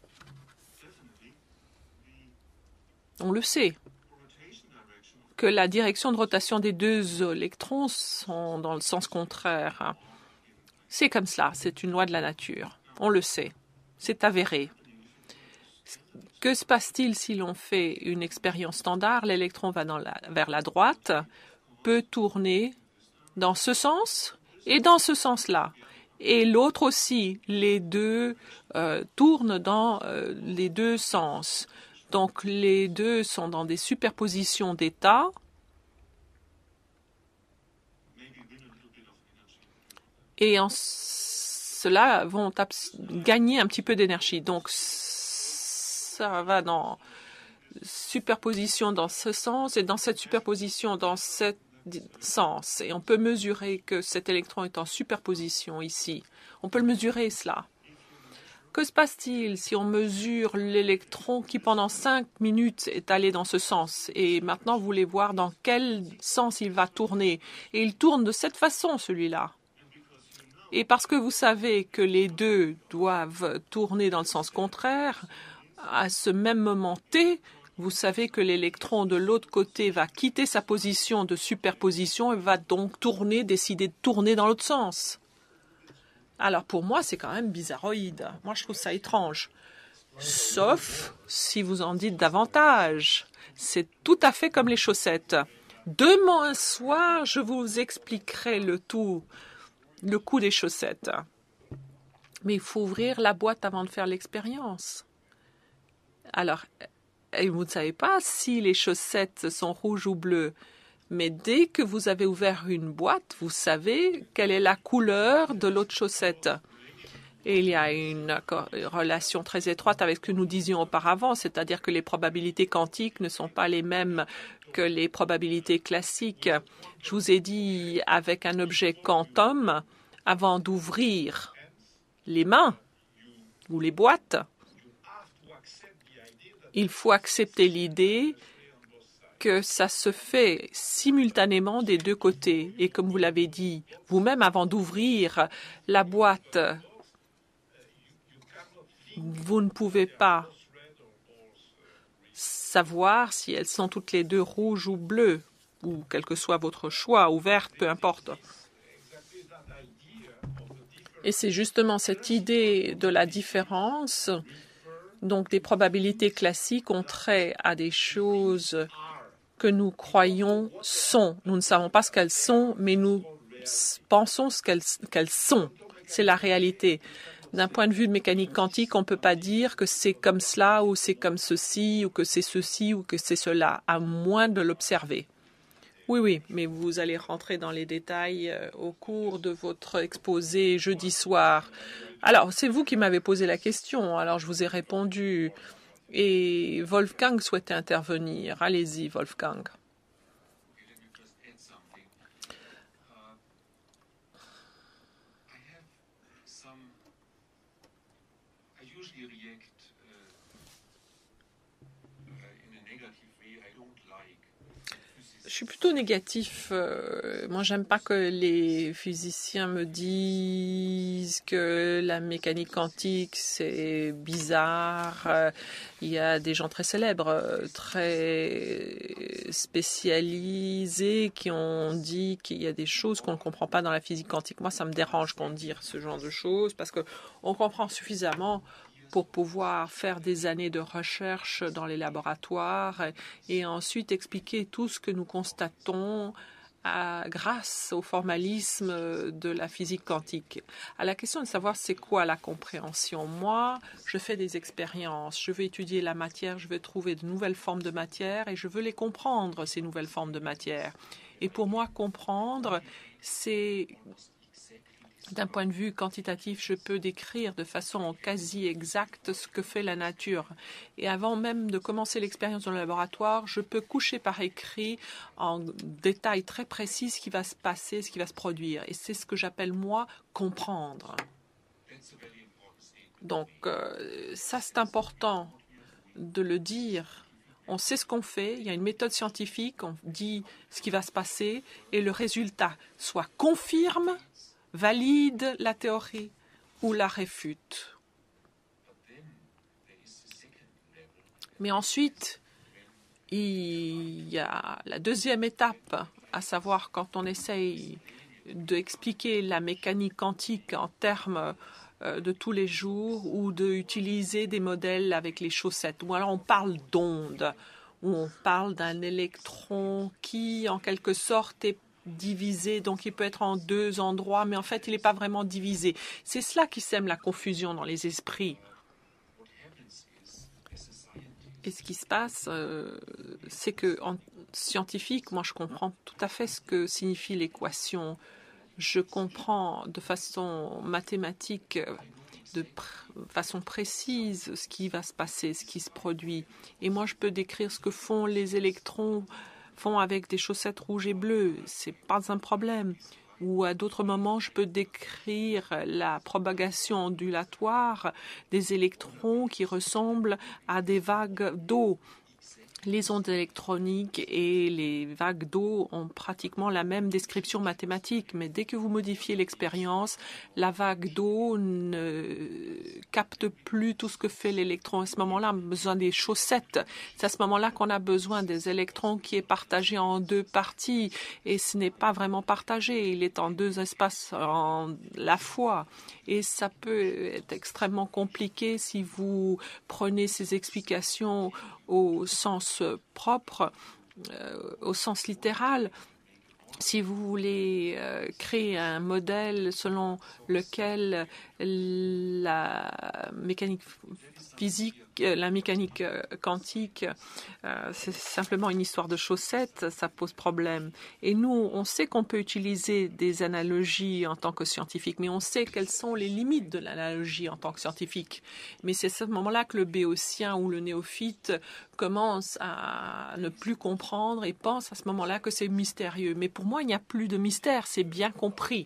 on le sait, que la direction de rotation des deux électrons sont dans le sens contraire. C'est comme cela, c'est une loi de la nature. On le sait, c'est avéré. Que se passe-t-il si l'on fait une expérience standard? L'électron va vers la droite, peut tourner dans ce sens et dans ce sens-là. Et l'autre aussi, les deux tournent dans les deux sens. Donc, les deux sont dans des superpositions d'états. Et en cela vont gagner un petit peu d'énergie. Donc, ça va dans superposition dans ce sens et dans cette superposition dans ce sens. Et on peut mesurer que cet électron est en superposition ici. On peut le mesurer, cela. Que se passe-t-il si on mesure l'électron qui, pendant 5 minutes, est allé dans ce sens? Et maintenant, vous voulez voir dans quel sens il va tourner. Et il tourne de cette façon, celui-là. Et parce que vous savez que les deux doivent tourner dans le sens contraire, à ce même moment T, vous savez que l'électron de l'autre côté va quitter sa position de superposition et va donc décider de tourner dans l'autre sens. Alors pour moi, c'est quand même bizarroïde. Moi, je trouve ça étrange. Sauf si vous en dites davantage. C'est tout à fait comme les chaussettes. Demain soir, je vous expliquerai le coup des chaussettes. Mais il faut ouvrir la boîte avant de faire l'expérience. Alors, vous ne savez pas si les chaussettes sont rouges ou bleues. Mais dès que vous avez ouvert une boîte, vous savez quelle est la couleur de l'autre chaussette. Et il y a une relation très étroite avec ce que nous disions auparavant, c'est-à-dire que les probabilités quantiques ne sont pas les mêmes que les probabilités classiques. Je vous ai dit, avec un objet quantum, avant d'ouvrir les mains ou les boîtes, il faut accepter l'idée que ça se fait simultanément des deux côtés. Et comme vous l'avez dit vous-même, avant d'ouvrir la boîte, vous ne pouvez pas savoir si elles sont toutes les deux rouges ou bleues, ou quel que soit votre choix, ou verte, peu importe. Et c'est justement cette idée de la différence, donc des probabilités classiques, ont trait à des choses que nous croyons sont. Nous ne savons pas ce qu'elles sont, mais nous pensons ce qu'elles sont. C'est la réalité. D'un point de vue de mécanique quantique, on ne peut pas dire que c'est comme cela, ou c'est comme ceci, ou que c'est ceci, ou que c'est cela, à moins de l'observer. Oui, mais vous allez rentrer dans les détails au cours de votre exposé jeudi soir. Alors, c'est vous qui m'avez posé la question, alors je vous ai répondu. Et Wolfgang souhaitait intervenir. Allez-y, Wolfgang. Je suis plutôt négatif. Moi, j'aime pas que les physiciens me disent que la mécanique quantique, c'est bizarre. Il y a des gens très célèbres, très spécialisés qui ont dit qu'il y a des choses qu'on ne comprend pas dans la physique quantique. Moi, ça me dérange qu'on dise ce genre de choses parce qu'on comprend suffisamment pour pouvoir faire des années de recherche dans les laboratoires et ensuite expliquer tout ce que nous constatons grâce au formalisme de la physique quantique. À la question de savoir c'est quoi la compréhension, moi, je fais des expériences, je veux étudier la matière, je veux trouver de nouvelles formes de matière et je veux les comprendre, ces nouvelles formes de matière. Et pour moi, comprendre, c'est... D'un point de vue quantitatif, je peux décrire de façon quasi exacte ce que fait la nature. Et avant même de commencer l'expérience dans le laboratoire, je peux coucher par écrit en détail très précis ce qui va se passer, ce qui va se produire. Et c'est ce que j'appelle, moi, comprendre. Donc, ça, c'est important de le dire. On sait ce qu'on fait, il y a une méthode scientifique, on dit ce qui va se passer, et le résultat soit confirme, valide la théorie ou la réfute. Mais ensuite, il y a la deuxième étape, à savoir quand on essaye d'expliquer la mécanique quantique en termes de tous les jours ou d'utiliser des modèles avec les chaussettes. Ou alors on parle d'ondes, ou on parle d'un électron qui, en quelque sorte, est divisé, donc il peut être en deux endroits, mais en fait, il n'est pas vraiment divisé. C'est cela qui sème la confusion dans les esprits. Et ce qui se passe, c'est que en scientifique, moi, je comprends tout à fait ce que signifie l'équation. Je comprends de façon mathématique, de façon précise, ce qui va se passer, ce qui se produit. Et moi, je peux décrire ce que font les électrons font avec des chaussettes rouges et bleues, c'est pas un problème. Ou à d'autres moments, je peux décrire la propagation ondulatoire des électrons qui ressemblent à des vagues d'eau. Les ondes électroniques et les vagues d'eau ont pratiquement la même description mathématique, mais dès que vous modifiez l'expérience, la vague d'eau ne capte plus tout ce que fait l'électron. À ce moment-là, on a besoin des chaussettes. C'est à ce moment-là qu'on a besoin des électrons qui est partagé en deux parties, et ce n'est pas vraiment partagé, il est en deux espaces à la fois. Et ça peut être extrêmement compliqué si vous prenez ces explications au sens propre, au sens littéral. Si vous voulez créer un modèle selon lequel la mécanique physique, la mécanique quantique, c'est simplement une histoire de chaussettes, ça pose problème. Et nous, on sait qu'on peut utiliser des analogies en tant que scientifique, mais on sait quelles sont les limites de l'analogie en tant que scientifique. Mais c'est à ce moment-là que le béotien ou le néophyte commence à ne plus comprendre et pense à ce moment-là que c'est mystérieux. Mais pour moi, il n'y a plus de mystère, c'est bien compris.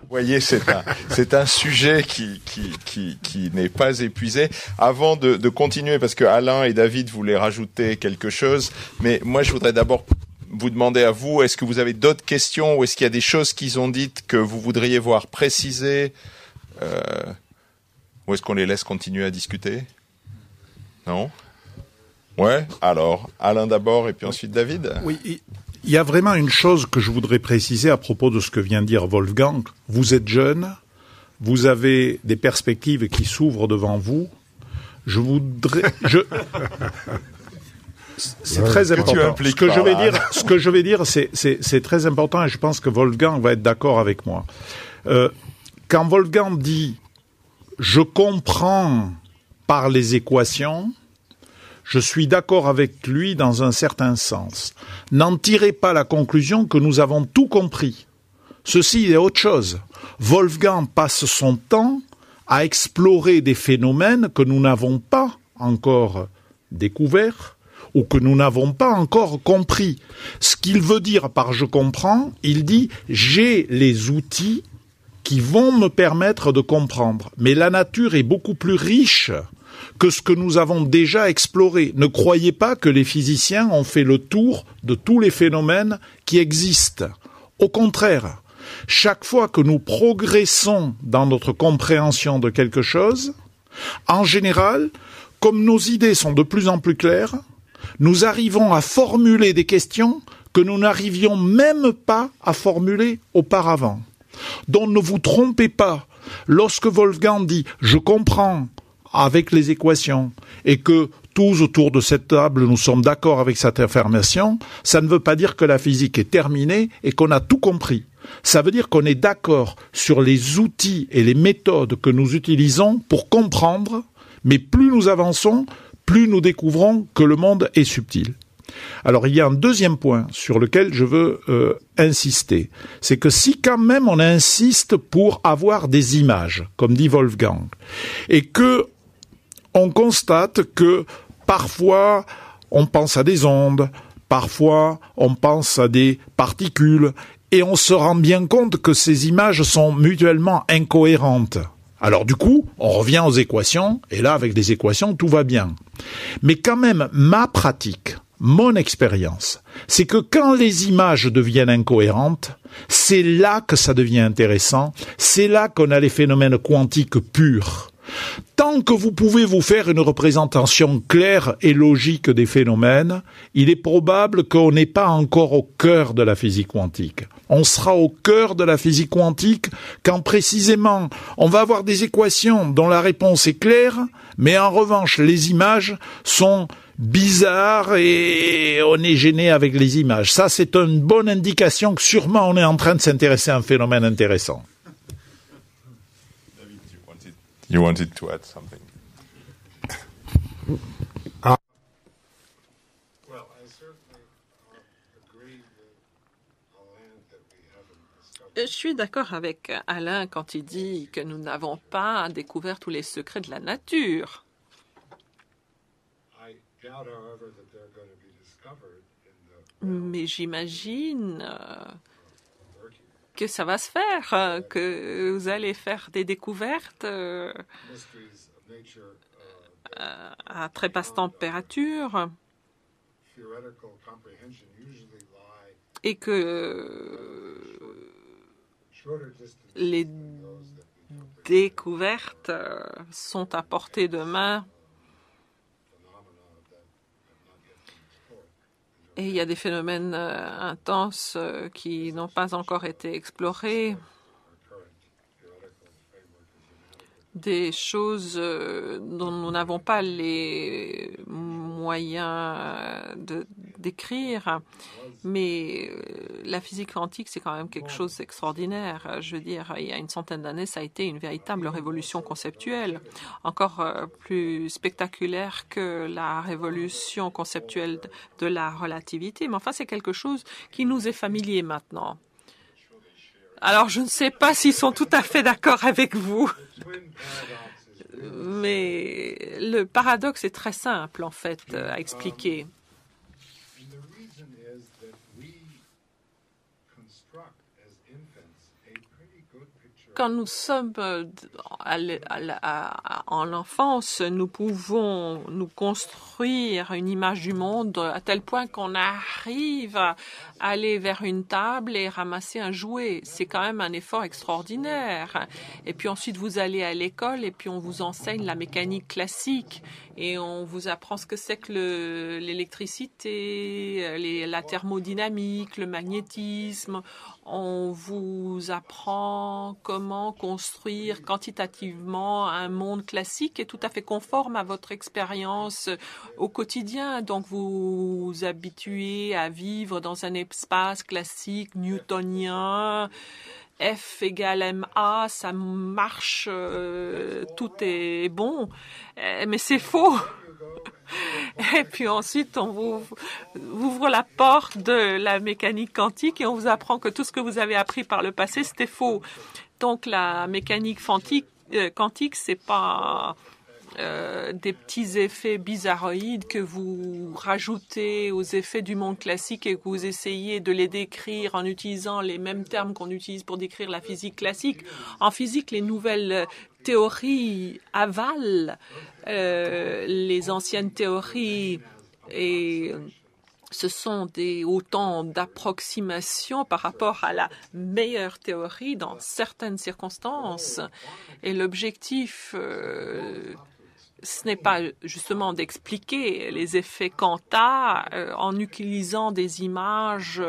Vous voyez, c'est un sujet qui n'est pas épuisé. Avant de continuer, parce que Alain et David voulaient rajouter quelque chose, mais moi je voudrais d'abord vous demander à vous, est-ce que vous avez d'autres questions ou est-ce qu'il y a des choses qu'ils ont dites que vous voudriez voir précisées ou est-ce qu'on les laisse continuer à discuter? Non? Ouais, alors Alain d'abord et puis ensuite David. Oui. Il y a vraiment une chose que je voudrais préciser à propos de ce que vient de dire Wolfgang. Vous êtes jeune, vous avez des perspectives qui s'ouvrent devant vous. C'est très important. Ce que je vais dire, c'est très important et je pense que Wolfgang va être d'accord avec moi. Quand Wolfgang dit « je comprends par les équations », je suis d'accord avec lui dans un certain sens. N'en tirez pas la conclusion que nous avons tout compris. Ceci est autre chose. Wolfgang passe son temps à explorer des phénomènes que nous n'avons pas encore découverts ou que nous n'avons pas encore compris. Ce qu'il veut dire par « je comprends », il dit « j'ai les outils qui vont me permettre de comprendre ». Mais la nature est beaucoup plus riche que ce que nous avons déjà exploré. Ne croyez pas que les physiciens ont fait le tour de tous les phénomènes qui existent. Au contraire, chaque fois que nous progressons dans notre compréhension de quelque chose, en général, comme nos idées sont de plus en plus claires, nous arrivons à formuler des questions que nous n'arrivions même pas à formuler auparavant. Donc ne vous trompez pas. Lorsque Wolfgang dit « je comprends », avec les équations, et que tous autour de cette table, nous sommes d'accord avec cette affirmation, ça ne veut pas dire que la physique est terminée et qu'on a tout compris. Ça veut dire qu'on est d'accord sur les outils et les méthodes que nous utilisons pour comprendre, mais plus nous avançons, plus nous découvrons que le monde est subtil. Alors il y a un deuxième point sur lequel je veux insister, c'est que si quand même on insiste pour avoir des images, comme dit Wolfgang, et que on constate que parfois on pense à des ondes, parfois on pense à des particules, et on se rend bien compte que ces images sont mutuellement incohérentes. Alors du coup, on revient aux équations, et là avec des équations tout va bien. Mais quand même, ma pratique, mon expérience, c'est que quand les images deviennent incohérentes, c'est là que ça devient intéressant, c'est là qu'on a les phénomènes quantiques purs. Tant que vous pouvez vous faire une représentation claire et logique des phénomènes, il est probable qu'on n'est pas encore au cœur de la physique quantique. On sera au cœur de la physique quantique quand précisément on va avoir des équations dont la réponse est claire, mais en revanche les images sont bizarres et on est gêné avec les images. Ça, c'est une bonne indication que sûrement on est en train de s'intéresser à un phénomène intéressant. You wanted to add something. Je suis d'accord avec Alain quand il dit que nous n'avons pas découvert tous les secrets de la nature. Mais j'imagine que ça va se faire, que vous allez faire des découvertes à très basse température et que les découvertes sont à portée de main. Et il y a des phénomènes intenses qui n'ont pas encore été explorés, des choses dont nous n'avons pas les moyens de décrire. Mais la physique quantique, c'est quand même quelque chose d'extraordinaire. Je veux dire, il y a une centaine d'années, ça a été une véritable révolution conceptuelle, encore plus spectaculaire que la révolution conceptuelle de la relativité. Mais enfin, c'est quelque chose qui nous est familier maintenant. Alors, je ne sais pas s'ils sont tout à fait d'accord avec vous. Mais le paradoxe est très simple, en fait, à expliquer. Quand nous sommes en l'enfance, nous pouvons nous construire une image du monde à tel point qu'on arrive à aller vers une table et ramasser un jouet. C'est quand même un effort extraordinaire. Et puis ensuite, vous allez à l'école et puis on vous enseigne la mécanique classique et on vous apprend ce que c'est que l'électricité, la thermodynamique, le magnétisme. On vous apprend comment construire quantitativement un monde classique qui est tout à fait conforme à votre expérience au quotidien. Donc, vous vous habituez à vivre dans un espace classique newtonien. F égale MA, ça marche, tout est bon. Mais c'est faux. Et puis ensuite, on vous ouvre la porte de la mécanique quantique et on vous apprend que tout ce que vous avez appris par le passé, c'était faux. Donc, la mécanique quantique, c'est pas des petits effets bizarroïdes que vous rajoutez aux effets du monde classique et que vous essayez de les décrire en utilisant les mêmes termes qu'on utilise pour décrire la physique classique. En physique, les nouvelles théories avalent les anciennes théories et ce sont autant d'approximations par rapport à la meilleure théorie dans certaines circonstances. Et l'objectif ce n'est pas justement d'expliquer les effets quanta en utilisant des images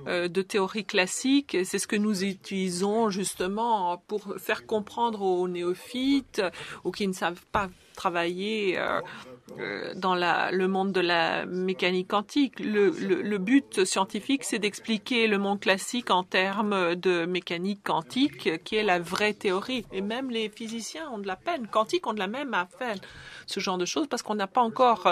de théorie classique. C'est ce que nous utilisons justement pour faire comprendre aux néophytes ou qui ne savent pas travailler dans le monde de la mécanique quantique. Le but scientifique, c'est d'expliquer le monde classique en termes de mécanique quantique, qui est la vraie théorie. Et même les physiciens ont de la peine, quantiques ont de la même à faire ce genre de choses parce qu'on n'a pas encore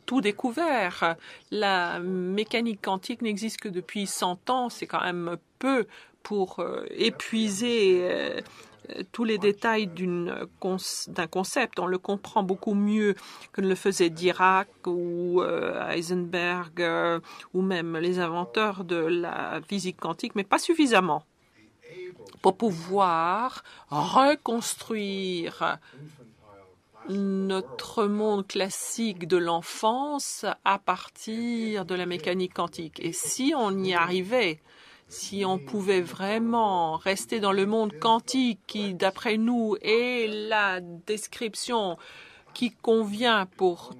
tout découvert. La mécanique quantique n'existe que depuis 100 ans. C'est quand même peu pour épuiser tous les détails d'un concept. On le comprend beaucoup mieux que ne le faisait Dirac ou Heisenberg ou même les inventeurs de la physique quantique, mais pas suffisamment pour pouvoir reconstruire notre monde classique de l'enfance à partir de la mécanique quantique. Et si on y arrivait, si on pouvait vraiment rester dans le monde quantique qui, d'après nous, est la description qui convient pour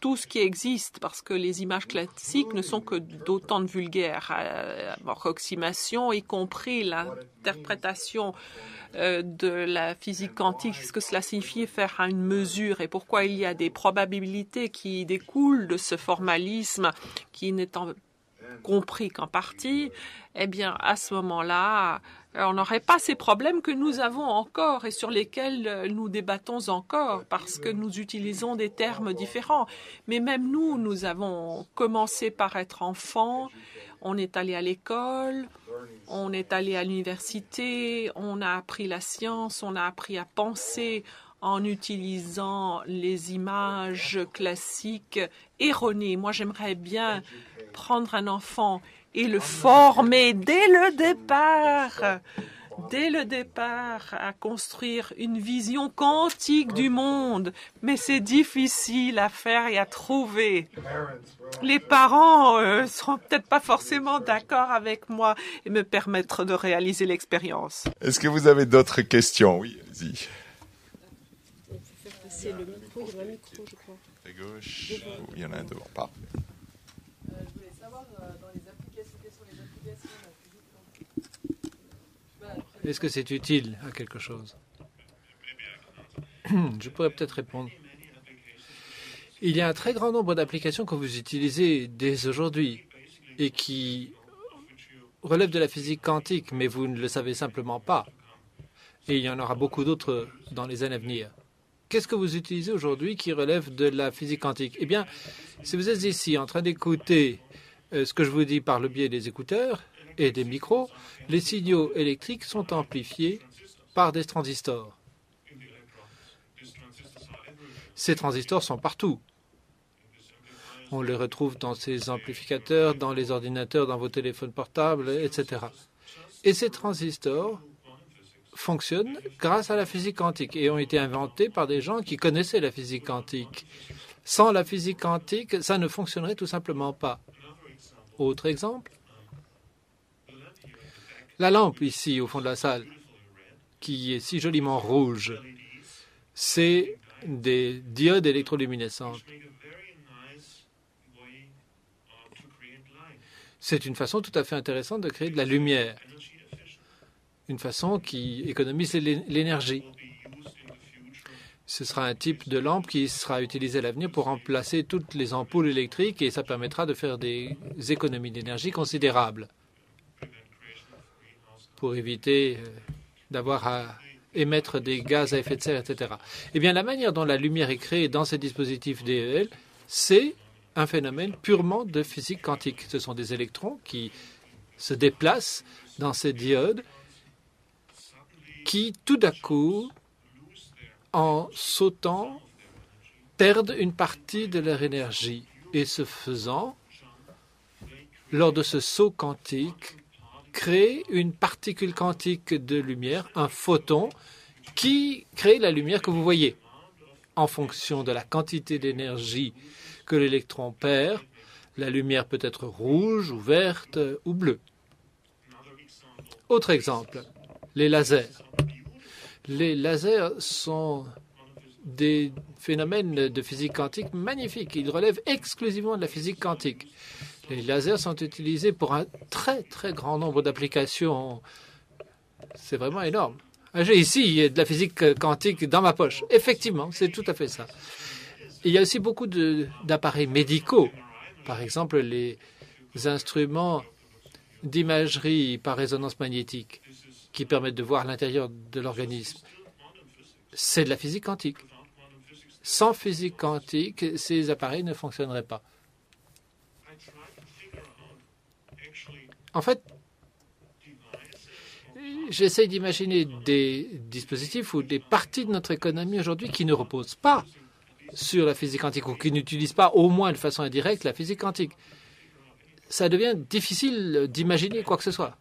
tout ce qui existe, parce que les images classiques ne sont que d'autant de vulgaires approximations, y compris l'interprétation de la physique quantique, ce que cela signifie faire une mesure et pourquoi il y a des probabilités qui découlent de ce formalisme qui n'étant compris qu'en partie, eh bien, à ce moment-là, on n'aurait pas ces problèmes que nous avons encore et sur lesquels nous débattons encore parce que nous utilisons des termes différents. Mais même nous avons commencé par être enfants, on est allé à l'école, on est allé à l'université, on a appris la science, on a appris à penser en utilisant les images classiques erronées. Moi, j'aimerais bien prendre un enfant et le former dès le départ à construire une vision quantique du monde. Mais c'est difficile à faire et à trouver. Les parents seront peut-être pas forcément d'accord avec moi et me permettre de réaliser l'expérience. Est-ce que vous avez d'autres questions? Oui, allez-y. C'est le micro, il y a un micro, je crois. À gauche, il y en a un devant, parfait. Je voulais savoir, dans les applications, quelles sont les applications de la physique quantique? Est-ce que c'est utile à quelque chose? Je pourrais peut-être répondre. Il y a un très grand nombre d'applications que vous utilisez dès aujourd'hui et qui relèvent de la physique quantique, mais vous ne le savez simplement pas. Et il y en aura beaucoup d'autres dans les années à venir. Qu'est-ce que vous utilisez aujourd'hui qui relève de la physique quantique? Eh bien, si vous êtes ici en train d'écouter ce que je vous dis par le biais des écouteurs et des micros, les signaux électriques sont amplifiés par des transistors. Ces transistors sont partout. On les retrouve dans ces amplificateurs, dans les ordinateurs, dans vos téléphones portables, etc. Et ces transistors fonctionnent grâce à la physique quantique et ont été inventés par des gens qui connaissaient la physique quantique. Sans la physique quantique, ça ne fonctionnerait tout simplement pas. Autre exemple, la lampe ici au fond de la salle, qui est si joliment rouge, c'est des diodes électroluminescentes. C'est une façon tout à fait intéressante de créer de la lumière. Une façon qui économise l'énergie. Ce sera un type de lampe qui sera utilisé à l'avenir pour remplacer toutes les ampoules électriques et ça permettra de faire des économies d'énergie considérables pour éviter d'avoir à émettre des gaz à effet de serre, etc. Eh bien, la manière dont la lumière est créée dans ces dispositifs DEL, c'est un phénomène purement de physique quantique. Ce sont des électrons qui se déplacent dans ces diodes qui, tout d'un coup, en sautant, perdent une partie de leur énergie. Et ce faisant, lors de ce saut quantique, créent une particule quantique de lumière, un photon, qui crée la lumière que vous voyez. En fonction de la quantité d'énergie que l'électron perd, la lumière peut être rouge ou verte ou bleue. Autre exemple, les lasers. Les lasers sont des phénomènes de physique quantique magnifiques. Ils relèvent exclusivement de la physique quantique. Les lasers sont utilisés pour un très, très grand nombre d'applications. C'est vraiment énorme. J'ai ici de la physique quantique dans ma poche. Effectivement, c'est tout à fait ça. Il y a aussi beaucoup d'appareils médicaux. Par exemple, les instruments d'imagerie par résonance magnétique qui permettent de voir l'intérieur de l'organisme. C'est de la physique quantique. Sans physique quantique, ces appareils ne fonctionneraient pas. En fait, j'essaie d'imaginer des dispositifs ou des parties de notre économie aujourd'hui qui ne reposent pas sur la physique quantique ou qui n'utilisent pas au moins de façon indirecte la physique quantique. Ça devient difficile d'imaginer quoi que ce soit.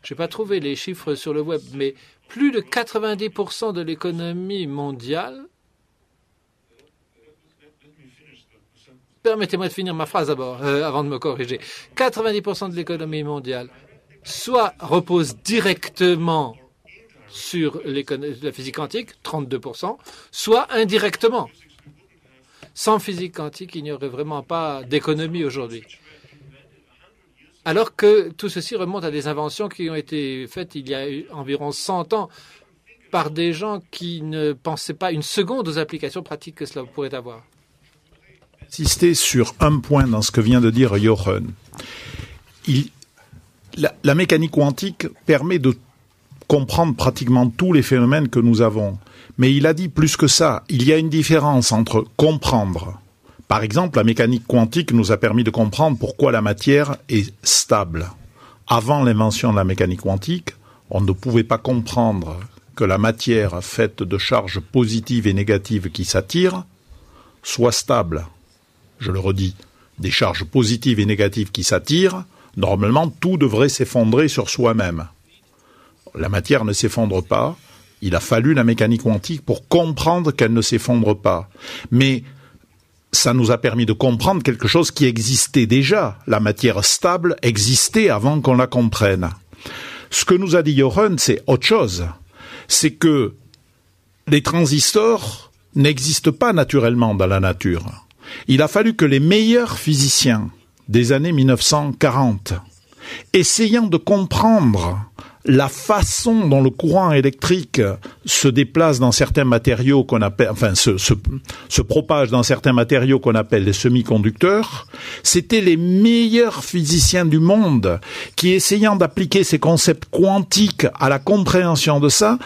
Je n'ai pas trouvé les chiffres sur le web, mais plus de 90% de l'économie mondiale. Permettez-moi de finir ma phrase d'abord, avant de me corriger. 90% de l'économie mondiale soit repose directement sur la physique quantique, 32%, soit indirectement. Sans physique quantique, il n'y aurait vraiment pas d'économie aujourd'hui. Alors que tout ceci remonte à des inventions qui ont été faites il y a environ 100 ans par des gens qui ne pensaient pas une seconde aux applications pratiques que cela pourrait avoir. Insister sur un point dans ce que vient de dire Jochen. La mécanique quantique permet de comprendre pratiquement tous les phénomènes que nous avons. Mais il a dit plus que ça. Il y a une différence entre comprendre. Par exemple, la mécanique quantique nous a permis de comprendre pourquoi la matière est stable. Avant l'invention de la mécanique quantique, on ne pouvait pas comprendre que la matière faite de charges positives et négatives qui s'attirent soit stable. Je le redis, des charges positives et négatives qui s'attirent, normalement tout devrait s'effondrer sur soi-même. La matière ne s'effondre pas. Il a fallu la mécanique quantique pour comprendre qu'elle ne s'effondre pas. Mais ça nous a permis de comprendre quelque chose qui existait déjà. La matière stable existait avant qu'on la comprenne. Ce que nous a dit Jochen, c'est autre chose. C'est que les transistors n'existent pas naturellement dans la nature. Il a fallu que les meilleurs physiciens des années 1940, essayant de comprendre la façon dont le courant électrique se déplace dans certains matériaux qu'on appelle, se propage dans certains matériaux qu'on appelle les semi-conducteurs, c'était les meilleurs physiciens du monde qui, essayant d'appliquer ces concepts quantiques à la compréhension de ça,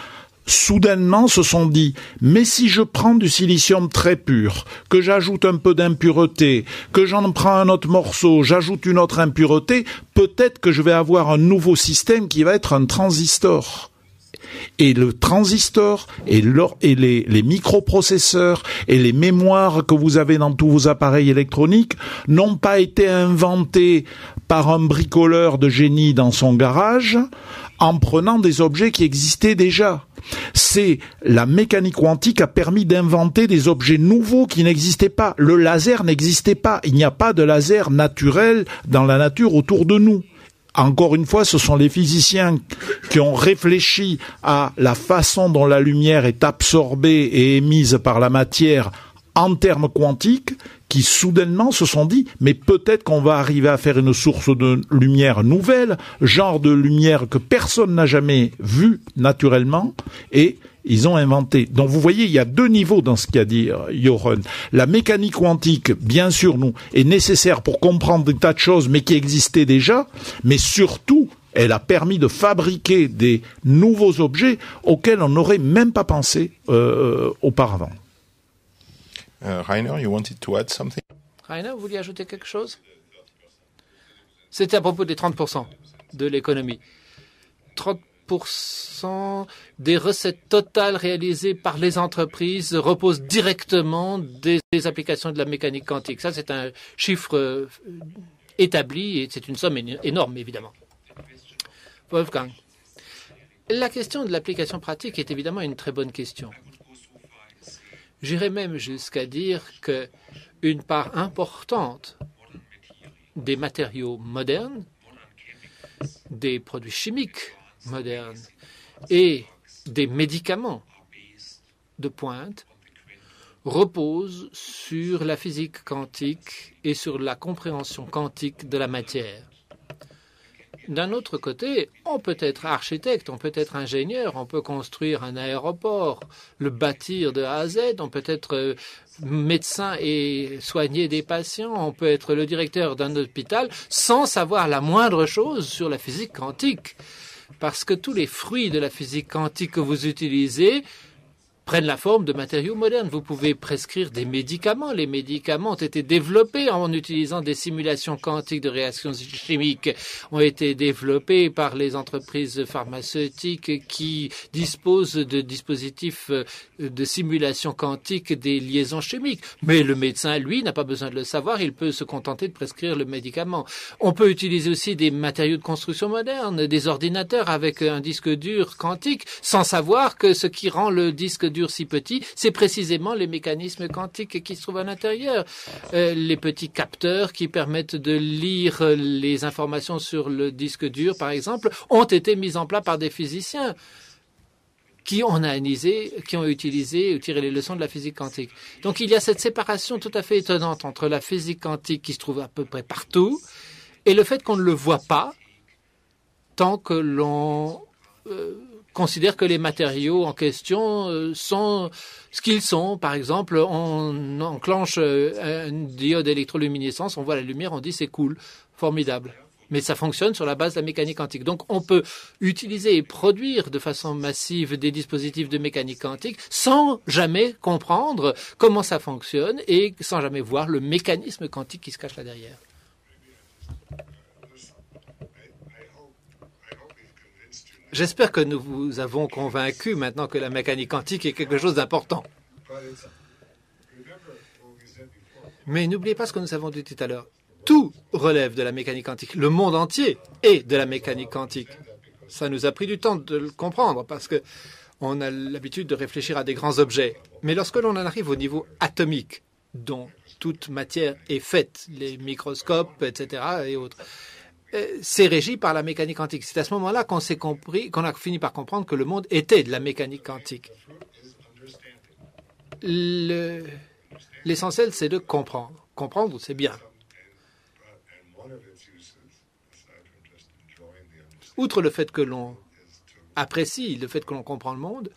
soudainement se sont dit, mais si je prends du silicium très pur, que j'ajoute un peu d'impureté, que j'en prends un autre morceau, j'ajoute une autre impureté, peut-être que je vais avoir un nouveau système qui va être un transistor. Et le transistor et les microprocesseurs et les mémoires que vous avez dans tous vos appareils électroniques n'ont pas été inventés par un bricoleur de génie dans son garage en prenant des objets qui existaient déjà. C'est la mécanique quantique a permis d'inventer des objets nouveaux qui n'existaient pas. Le laser n'existait pas. Il n'y a pas de laser naturel dans la nature autour de nous. Encore une fois, ce sont les physiciens qui ont réfléchi à la façon dont la lumière est absorbée et émise par la matière en termes quantiques, qui soudainement se sont dit, mais peut-être qu'on va arriver à faire une source de lumière nouvelle, genre de lumière que personne n'a jamais vue naturellement, et ils ont inventé. Donc vous voyez, il y a deux niveaux dans ce qu'a dit Jochen. La mécanique quantique, bien sûr, est nécessaire pour comprendre des tas de choses, mais qui existaient déjà, mais surtout, elle a permis de fabriquer des nouveaux objets auxquels on n'aurait même pas pensé auparavant. Rainer, you wanted to add something? Rainer, vous vouliez ajouter quelque chose? C'était à propos des 30% de l'économie. 30% des recettes totales réalisées par les entreprises reposent directement des applications de la mécanique quantique. Ça, c'est un chiffre établi et c'est une somme énorme, évidemment. Wolfgang, la question de l'application pratique est évidemment une très bonne question. J'irais même jusqu'à dire qu'une part importante des matériaux modernes, des produits chimiques modernes et des médicaments de pointe repose sur la physique quantique et sur la compréhension quantique de la matière. D'un autre côté, on peut être architecte, on peut être ingénieur, on peut construire un aéroport, le bâtir de A à Z, on peut être médecin et soigner des patients, on peut être le directeur d'un hôpital sans savoir la moindre chose sur la physique quantique. Parce que tous les fruits de la physique quantique que vous utilisez prennent la forme de matériaux modernes. Vous pouvez prescrire des médicaments. Les médicaments ont été développés en utilisant des simulations quantiques de réactions chimiques, ont été développés par les entreprises pharmaceutiques qui disposent de dispositifs de simulation quantique des liaisons chimiques. Mais le médecin, lui, n'a pas besoin de le savoir. Il peut se contenter de prescrire le médicament. On peut utiliser aussi des matériaux de construction modernes, des ordinateurs avec un disque dur quantique, sans savoir que ce qui rend le disque dur si petit, c'est précisément les mécanismes quantiques qui se trouvent à l'intérieur. Les petits capteurs qui permettent de lire les informations sur le disque dur, par exemple, ont été mis en place par des physiciens qui ont analysé, qui ont utilisé ou tiré les leçons de la physique quantique. Donc il y a cette séparation tout à fait étonnante entre la physique quantique qui se trouve à peu près partout et le fait qu'on ne le voit pas tant que l'on considère que les matériaux en question sont ce qu'ils sont. Par exemple, on enclenche une diode électroluminescence, on voit la lumière, on dit c'est cool, formidable. Mais ça fonctionne sur la base de la mécanique quantique. Donc on peut utiliser et produire de façon massive des dispositifs de mécanique quantique sans jamais comprendre comment ça fonctionne et sans jamais voir le mécanisme quantique qui se cache là derrière. J'espère que nous vous avons convaincu maintenant que la mécanique quantique est quelque chose d'important. Mais n'oubliez pas ce que nous avons dit tout à l'heure. Tout relève de la mécanique quantique. Le monde entier est de la mécanique quantique. Ça nous a pris du temps de le comprendre parce que on a l'habitude de réfléchir à des grands objets. Mais lorsque l'on en arrive au niveau atomique, dont toute matière est faite, les microscopes, etc. et autres, c'est régi par la mécanique quantique. C'est à ce moment-là qu'on a fini par comprendre que le monde était de la mécanique quantique. L'essentiel, c'est de comprendre. Comprendre, c'est bien. Outre le fait que l'on apprécie, le fait que l'on comprend le monde,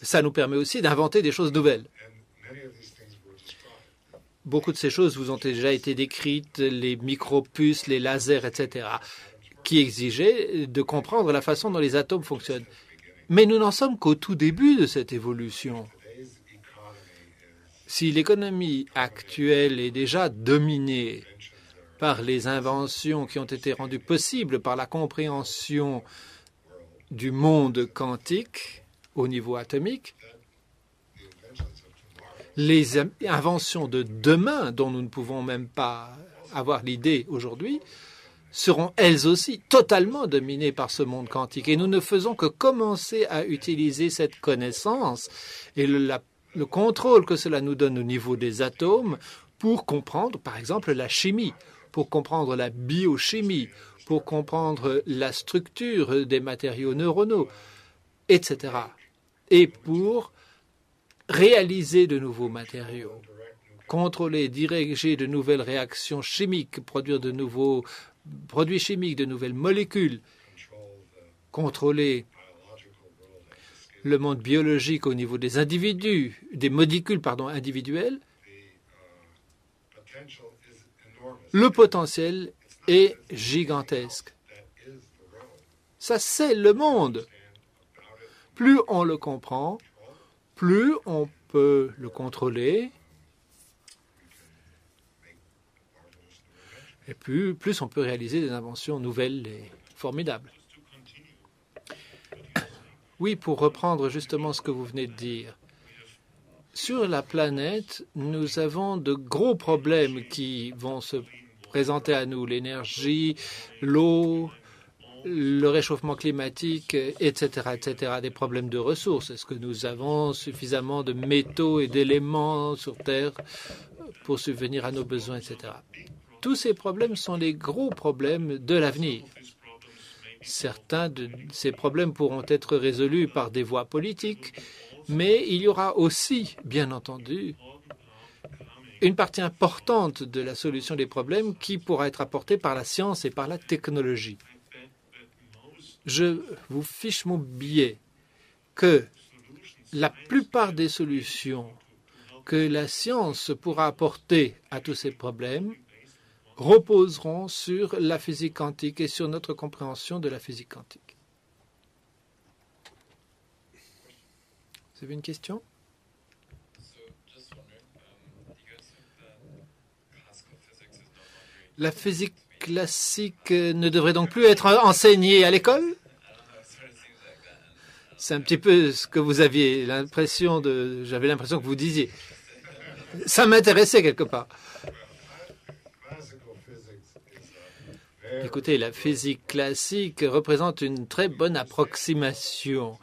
ça nous permet aussi d'inventer des choses nouvelles. Beaucoup de ces choses vous ont déjà été décrites, les micro-puces, les lasers, etc., qui exigeaient de comprendre la façon dont les atomes fonctionnent. Mais nous n'en sommes qu'au tout début de cette évolution. Si l'économie actuelle est déjà dominée par les inventions qui ont été rendues possibles par la compréhension du monde quantique au niveau atomique, les inventions de demain, dont nous ne pouvons même pas avoir l'idée aujourd'hui, seront elles aussi totalement dominées par ce monde quantique. Et nous ne faisons que commencer à utiliser cette connaissance et le contrôle que cela nous donne au niveau des atomes pour comprendre, par exemple, la chimie, pour comprendre la biochimie, pour comprendre la structure des matériaux neuronaux, etc. Et pour réaliser de nouveaux matériaux, contrôler, diriger de nouvelles réactions chimiques, produire de nouveaux produits chimiques, de nouvelles molécules, contrôler le monde biologique au niveau des individus, des molécules individuelles, le potentiel est gigantesque. Ça, c'est le monde. Plus on le comprend, plus on peut le contrôler, et plus on peut réaliser des inventions nouvelles et formidables. Oui, pour reprendre justement ce que vous venez de dire, sur la planète, nous avons de gros problèmes qui vont se présenter à nous, l'énergie, l'eau, le réchauffement climatique, etc., etc., des problèmes de ressources. Est-ce que nous avons suffisamment de métaux et d'éléments sur Terre pour subvenir à nos besoins, etc. Tous ces problèmes sont les gros problèmes de l'avenir. Certains de ces problèmes pourront être résolus par des voies politiques Mais il y aura aussi, bien entendu, une partie importante de la solution des problèmes qui pourra être apportée par la science et par la technologie. Je vous fiche mon billet que la plupart des solutions que la science pourra apporter à tous ces problèmes reposeront sur la physique quantique et sur notre compréhension de la physique quantique. Vous avez une question? La physique classique ne devrait donc plus être enseignée à l'école? C'est un petit peu ce que vous aviez l'impression de... J'avais l'impression que vous disiez. Ça m'intéressait quelque part. Écoutez, la physique classique représente une très bonne approximation.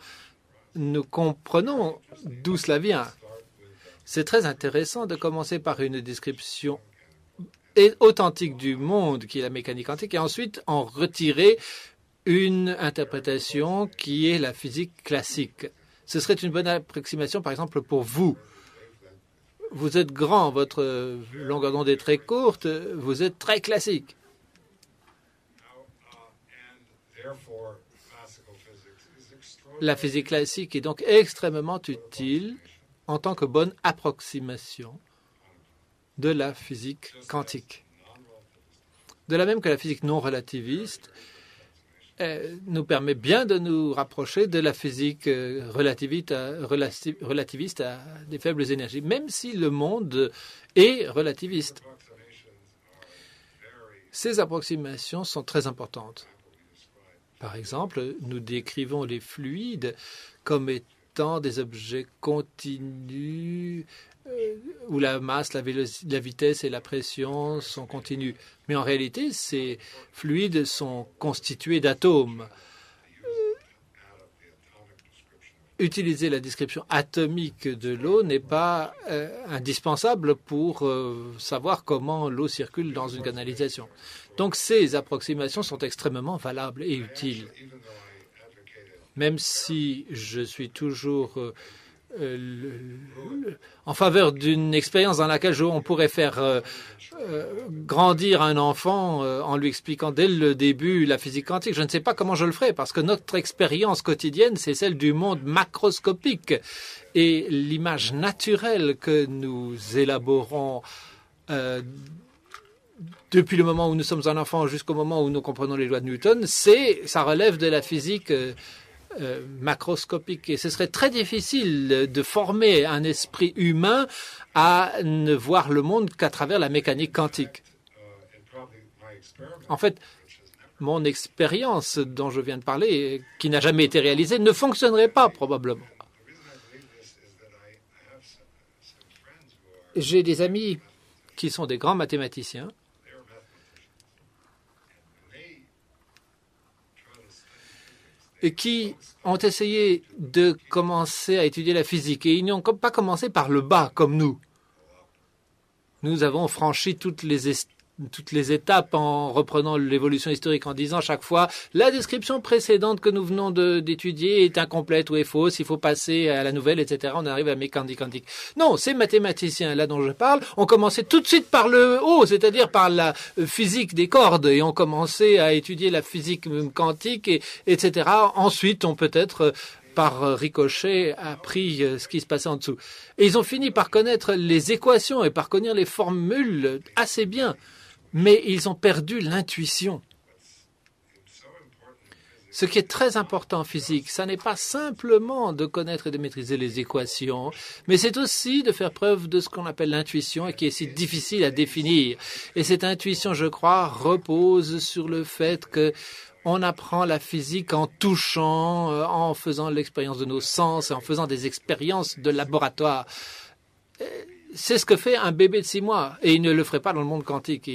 Nous comprenons d'où cela vient. C'est très intéressant de commencer par une description authentique du monde qui est la mécanique quantique et ensuite en retirer une interprétation qui est la physique classique. Ce serait une bonne approximation, par exemple, pour vous. Vous êtes grand, votre longueur d'onde est très courte, vous êtes très classique. La physique classique est donc extrêmement utile en tant que bonne approximation de la physique quantique. De la même que la physique non relativiste nous permet bien de nous rapprocher de la physique relativiste à des faibles énergies, même si le monde est relativiste. Ces approximations sont très importantes. Par exemple, nous décrivons les fluides comme étant des objets continus où la masse, la vitesse et la pression sont continues. Mais en réalité, ces fluides sont constitués d'atomes. Utiliser la description atomique de l'eau n'est pas indispensable pour savoir comment l'eau circule dans une canalisation. Donc ces approximations sont extrêmement valables et utiles. Même si je suis toujours en faveur d'une expérience dans laquelle on pourrait faire grandir un enfant en lui expliquant dès le début la physique quantique. Je ne sais pas comment je le ferai parce que notre expérience quotidienne, c'est celle du monde macroscopique et l'image naturelle que nous élaborons depuis le moment où nous sommes un enfant jusqu'au moment où nous comprenons les lois de Newton, ça relève de la physique macroscopique. Et ce serait très difficile de former un esprit humain à ne voir le monde qu'à travers la mécanique quantique. En fait, mon expérience dont je viens de parler, qui n'a jamais été réalisée, ne fonctionnerait pas probablement. J'ai des amis qui sont des grands mathématiciens et qui ont essayé de commencer à étudier la physique. Et ils n'ont pas commencé par le bas, comme nous. Nous avons franchi toutes les étapes en reprenant l'évolution historique, en disant chaque fois la description précédente que nous venons d'étudier est incomplète ou est fausse, il faut passer à la nouvelle, etc. On arrive à la mécanique quantique. Non, ces mathématiciens là dont je parle ont commencé tout de suite par le haut, c'est-à-dire par la physique des cordes, et ont commencé à étudier la physique quantique, etc. Ensuite, on peut-être par ricochet, appris ce qui se passait en dessous. Et ils ont fini par connaître les équations et par connaître les formules assez bien. Mais ils ont perdu l'intuition. Ce qui est très important en physique, ça n'est pas simplement de connaître et de maîtriser les équations, mais c'est aussi de faire preuve de ce qu'on appelle l'intuition et qui est si difficile à définir. Et cette intuition, je crois, repose sur le fait que on apprend la physique en touchant, en faisant l'expérience de nos sens, en faisant des expériences de laboratoire. C'est ce que fait un bébé de 6 mois. Et il ne le ferait pas dans le monde quantique.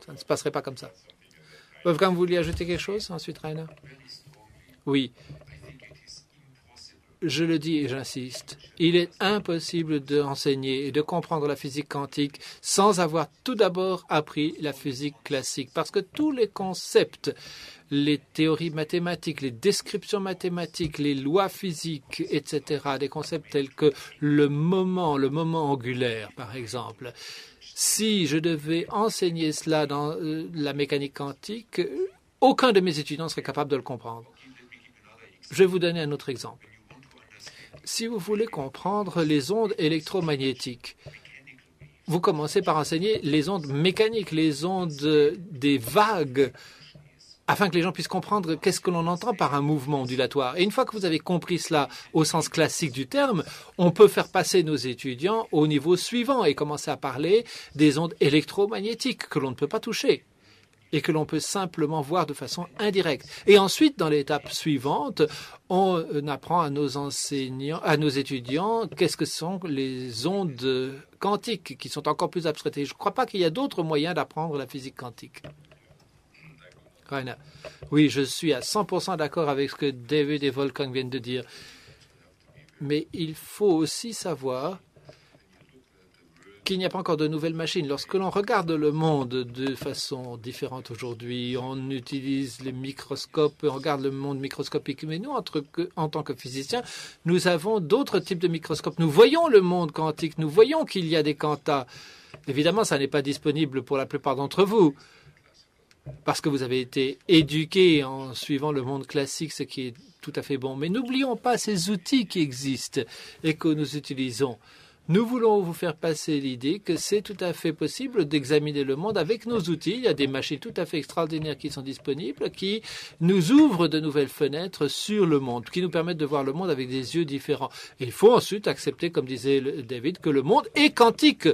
Ça ne se passerait pas comme ça. Wolfgang, vous vouliez ajouter quelque chose ensuite, Rainer? Oui. Je le dis et j'insiste. Il est impossible d'enseigner et de comprendre la physique quantique sans avoir tout d'abord appris la physique classique. Parce que tous les concepts les théories mathématiques, les descriptions mathématiques, les lois physiques, etc., des concepts tels que le moment angulaire, par exemple. Si je devais enseigner cela dans la mécanique quantique, aucun de mes étudiants serait capable de le comprendre. Je vais vous donner un autre exemple. Si vous voulez comprendre les ondes électromagnétiques, vous commencez par enseigner les ondes mécaniques, les ondes des vagues, afin que les gens puissent comprendre qu'est-ce que l'on entend par un mouvement ondulatoire. Et une fois que vous avez compris cela au sens classique du terme, on peut faire passer nos étudiants au niveau suivant et commencer à parler des ondes électromagnétiques que l'on ne peut pas toucher et que l'on peut simplement voir de façon indirecte. Et ensuite, dans l'étape suivante, on apprend à nos enseignants, à nos étudiants, qu'est-ce que sont les ondes quantiques, qui sont encore plus abstraites. Et je ne crois pas qu'il y a d'autres moyens d'apprendre la physique quantique. Rainer. Oui, je suis à 100% d'accord avec ce que David et Wolfgang viennent de dire. Mais il faut aussi savoir qu'il n'y a pas encore de nouvelles machines. Lorsque l'on regarde le monde de façon différente aujourd'hui, on utilise les microscopes, on regarde le monde microscopique. Mais nous, en tant que physiciens, nous avons d'autres types de microscopes. Nous voyons le monde quantique, nous voyons qu'il y a des quantas. Évidemment, ça n'est pas disponible pour la plupart d'entre vous, parce que vous avez été éduqués en suivant le monde classique, ce qui est tout à fait bon. Mais n'oublions pas ces outils qui existent et que nous utilisons. Nous voulons vous faire passer l'idée que c'est tout à fait possible d'examiner le monde avec nos outils. Il y a des machines tout à fait extraordinaires qui sont disponibles, qui nous ouvrent de nouvelles fenêtres sur le monde, qui nous permettent de voir le monde avec des yeux différents. Et il faut ensuite accepter, comme disait David, que le monde est quantique.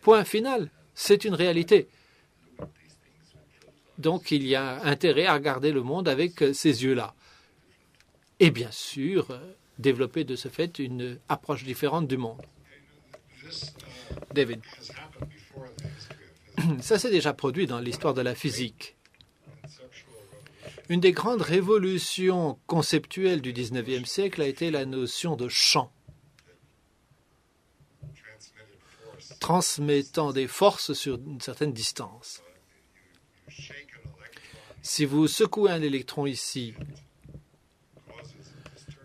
Point final. C'est une réalité. Donc il y a intérêt à regarder le monde avec ces yeux-là. Et bien sûr, développer de ce fait une approche différente du monde. David. Ça s'est déjà produit dans l'histoire de la physique. Une des grandes révolutions conceptuelles du XIXe siècle a été la notion de champ, transmettant des forces sur une certaine distance. Si vous secouez un électron ici,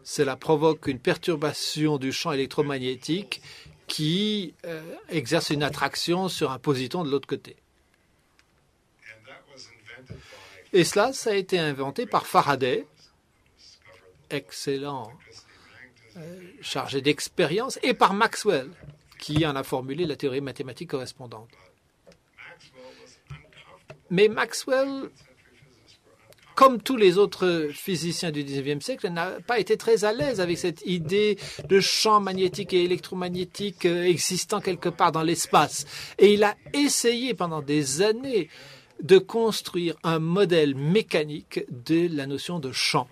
cela provoque une perturbation du champ électromagnétique qui exerce une attraction sur un positron de l'autre côté. Et cela, ça a été inventé par Faraday, excellent chargé d'expérience, et par Maxwell, qui en a formulé la théorie mathématique correspondante. Mais Maxwell, comme tous les autres physiciens du XIXe siècle, n'a pas été très à l'aise avec cette idée de champ magnétique et électromagnétique existant quelque part dans l'espace. Et il a essayé pendant des années de construire un modèle mécanique de la notion de champ,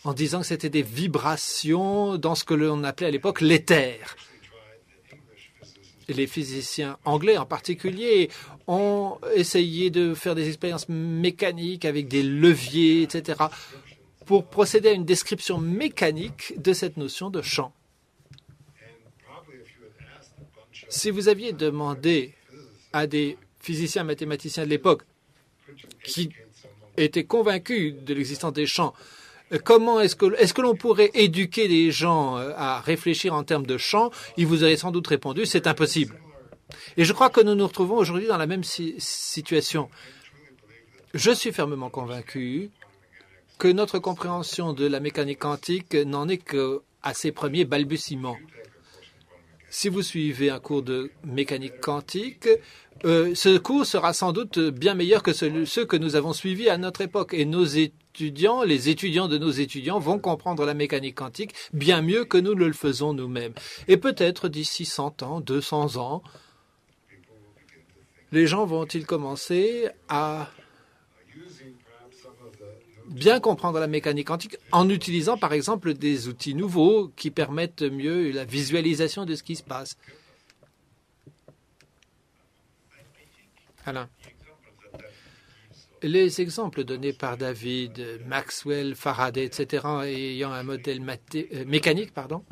en disant que c'était des vibrations dans ce que l'on appelait à l'époque l'éther. Les physiciens anglais en particulier ont essayé de faire des expériences mécaniques avec des leviers, etc., pour procéder à une description mécanique de cette notion de champ. Si vous aviez demandé à des physiciens mathématiciens de l'époque qui étaient convaincus de l'existence des champs, comment est-ce que l'on pourrait éduquer les gens à réfléchir en termes de champs, ils vous auraient sans doute répondu, c'est impossible. Et je crois que nous nous retrouvons aujourd'hui dans la même situation. Je suis fermement convaincu que notre compréhension de la mécanique quantique n'en est qu'à ses premiers balbutiements. Si vous suivez un cours de mécanique quantique, ce cours sera sans doute bien meilleur que ceux que nous avons suivis à notre époque. Et nos étudiants, les étudiants de nos étudiants vont comprendre la mécanique quantique bien mieux que nous le faisons nous-mêmes. Et peut-être d'ici 100 ans, 200 ans, les gens vont-ils commencer à bien comprendre la mécanique quantique en utilisant par exemple des outils nouveaux qui permettent mieux la visualisation de ce qui se passe. Alain. Les exemples donnés par David, Maxwell, Faraday, etc., ayant un modèle mécanique, pardon.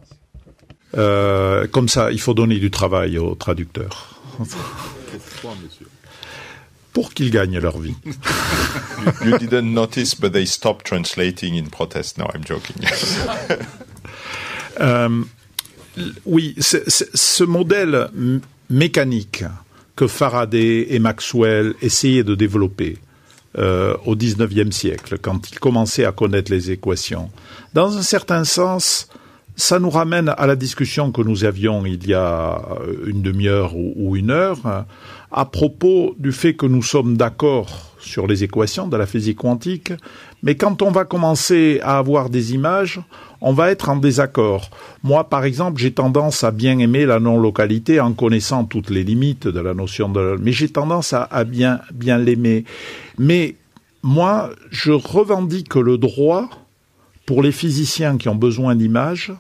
Comme ça, il faut donner du travail aux traducteurs. pour qu'ils gagnent leur vie. You didn't notice, but they stopped translating in protest. No, I'm joking. Oui, ce modèle mécanique que Faraday et Maxwell essayaient de développer au XIXe siècle, quand ils commençaient à connaître les équations, dans un certain sens, ça nous ramène à la discussion que nous avions il y a une demi-heure ou une heure, à propos du fait que nous sommes d'accord sur les équations de la physique quantique, mais quand on va commencer à avoir des images, on va être en désaccord. Moi, par exemple, j'ai tendance à bien aimer la non-localité en connaissant toutes les limites de la notion de... Mais j'ai tendance à bien l'aimer. Mais moi, je revendique le droit, pour les physiciens qui ont besoin d'images,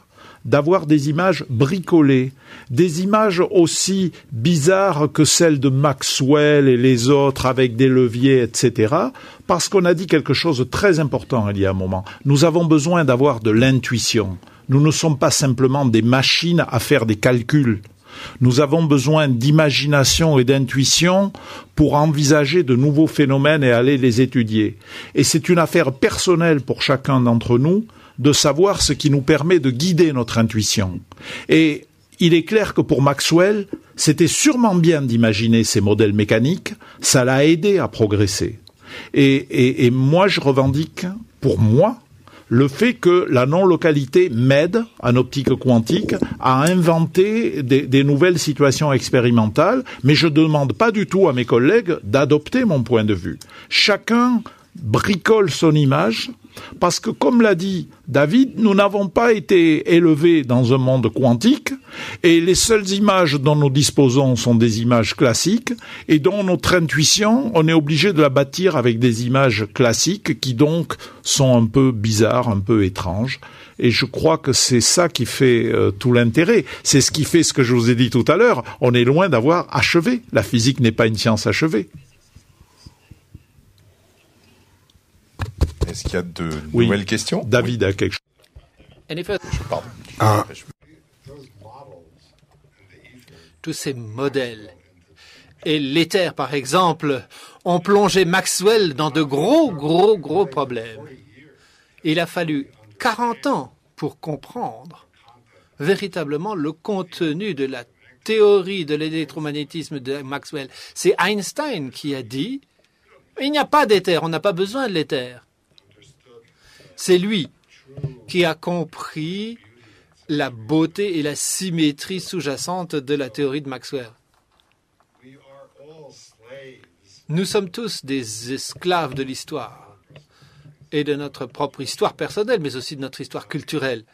d'avoir des images bricolées, des images aussi bizarres que celles de Maxwell et les autres avec des leviers, etc. Parce qu'on a dit quelque chose de très important il y a un moment. Nous avons besoin d'avoir de l'intuition. Nous ne sommes pas simplement des machines à faire des calculs. Nous avons besoin d'imagination et d'intuition pour envisager de nouveaux phénomènes et aller les étudier. Et c'est une affaire personnelle pour chacun d'entre nous de savoir ce qui nous permet de guider notre intuition. Et il est clair que pour Maxwell, c'était sûrement bien d'imaginer ces modèles mécaniques, ça l'a aidé à progresser. Et moi, je revendique, pour moi, le fait que la non-localité m'aide, en optique quantique, à inventer des nouvelles situations expérimentales, mais je ne demande pas du tout à mes collègues d'adopter mon point de vue. Chacun bricole son image, parce que, comme l'a dit David, nous n'avons pas été élevés dans un monde quantique, et les seules images dont nous disposons sont des images classiques, et dont notre intuition, on est obligé de la bâtir avec des images classiques, qui donc sont un peu bizarres, un peu étranges. Et je crois que c'est ça qui fait tout l'intérêt. C'est ce qui fait ce que je vous ai dit tout à l'heure. On est loin d'avoir achevé. La physique n'est pas une science achevée. Est-ce qu'il y a de nouvelles questions? David a quelque chose. Pardon. Tous ces modèles et l'éther, par exemple, ont plongé Maxwell dans de gros problèmes. Il a fallu 40 ans pour comprendre véritablement le contenu de la théorie de l'électromagnétisme de Maxwell. C'est Einstein qui a dit « Il n'y a pas d'éther, on n'a pas besoin de l'éther ». C'est lui qui a compris la beauté et la symétrie sous-jacente de la théorie de Maxwell. Nous sommes tous des esclaves de l'histoire et de notre propre histoire personnelle, mais aussi de notre histoire culturelle.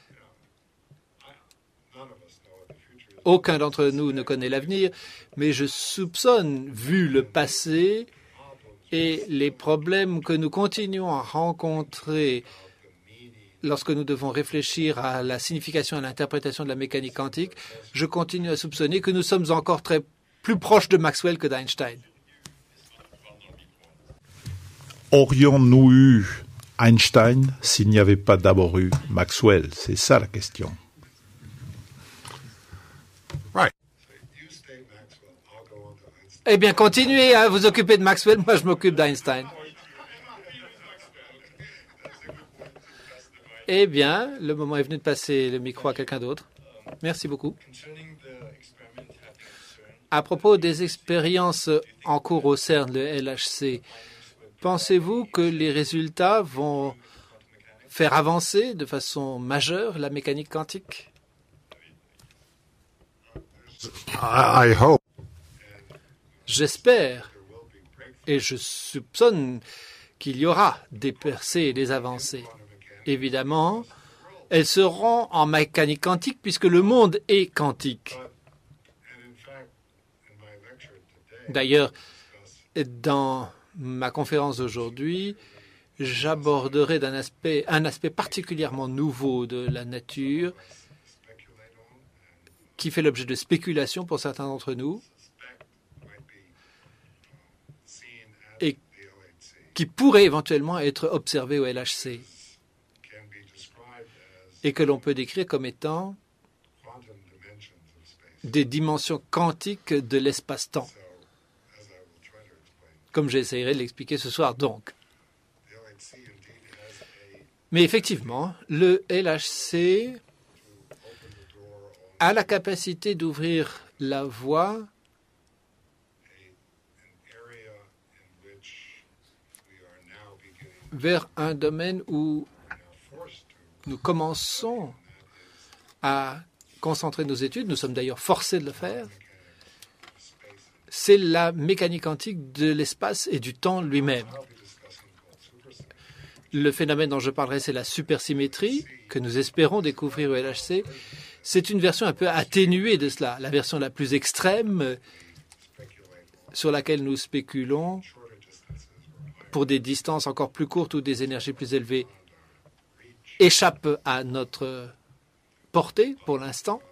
Aucun d'entre nous ne connaît l'avenir, mais je soupçonne, vu le passé et les problèmes que nous continuons à rencontrer lorsque nous devons réfléchir à la signification et à l'interprétation de la mécanique quantique, je continue à soupçonner que nous sommes encore plus proches de Maxwell que d'Einstein. Aurions-nous eu Einstein s'il n'y avait pas d'abord eu Maxwell? C'est ça la question. Eh bien, continuez à vous occuper de Maxwell, moi je m'occupe d'Einstein. Eh bien, le moment est venu de passer le micro à quelqu'un d'autre. Merci beaucoup. À propos des expériences en cours au CERN, le LHC, pensez-vous que les résultats vont faire avancer de façon majeure la mécanique quantique? I hope. J'espère et je soupçonne qu'il y aura des percées et des avancées. Évidemment, elles seront en mécanique quantique puisque le monde est quantique. D'ailleurs, dans ma conférence d'aujourd'hui, j'aborderai un aspect particulièrement nouveau de la nature qui fait l'objet de spéculations pour certains d'entre nous et qui pourrait éventuellement être observé au LHC et que l'on peut décrire comme étant des dimensions quantiques de l'espace-temps. comme j'essaierai de l'expliquer ce soir donc. Mais effectivement, le LHC a la capacité d'ouvrir la voie vers un domaine où nous commençons à concentrer nos études. Nous sommes d'ailleurs forcés de le faire. C'est la mécanique quantique de l'espace et du temps lui-même. Le phénomène dont je parlerai, c'est la supersymétrie que nous espérons découvrir au LHC. C'est une version un peu atténuée de cela, la version la plus extrême sur laquelle nous spéculons pour des distances encore plus courtes ou des énergies plus élevées échappe à notre portée pour l'instant.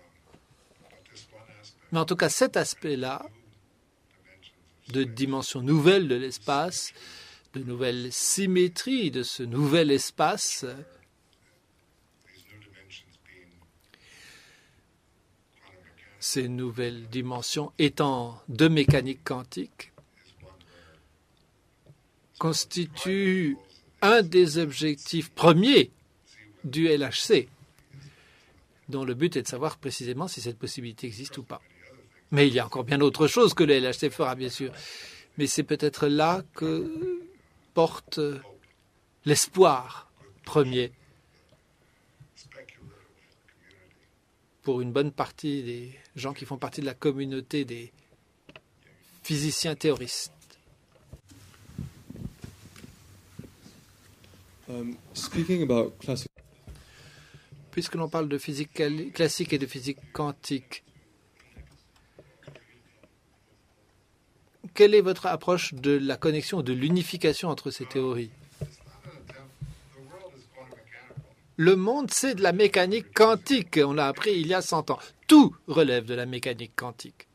Mais en tout cas, cet aspect-là de dimension nouvelle de l'espace, de nouvelle symétrie de ce nouvel espace, ces nouvelles dimensions étant de mécanique quantique, constituent un des objectifs premiers du LHC, dont le but est de savoir précisément si cette possibilité existe ou pas. Mais il y a encore bien autre chose que le LHC fera, bien sûr. Mais c'est peut-être là que porte l'espoir premier pour une bonne partie des gens qui font partie de la communauté des physiciens théoristes. Speaking about classic... Puisque l'on parle de physique classique et de physique quantique, quelle est votre approche de la connexion, de l'unification entre ces théories? Le monde, c'est de la mécanique quantique. On l'a appris il y a 100 ans. Tout relève de la mécanique quantique.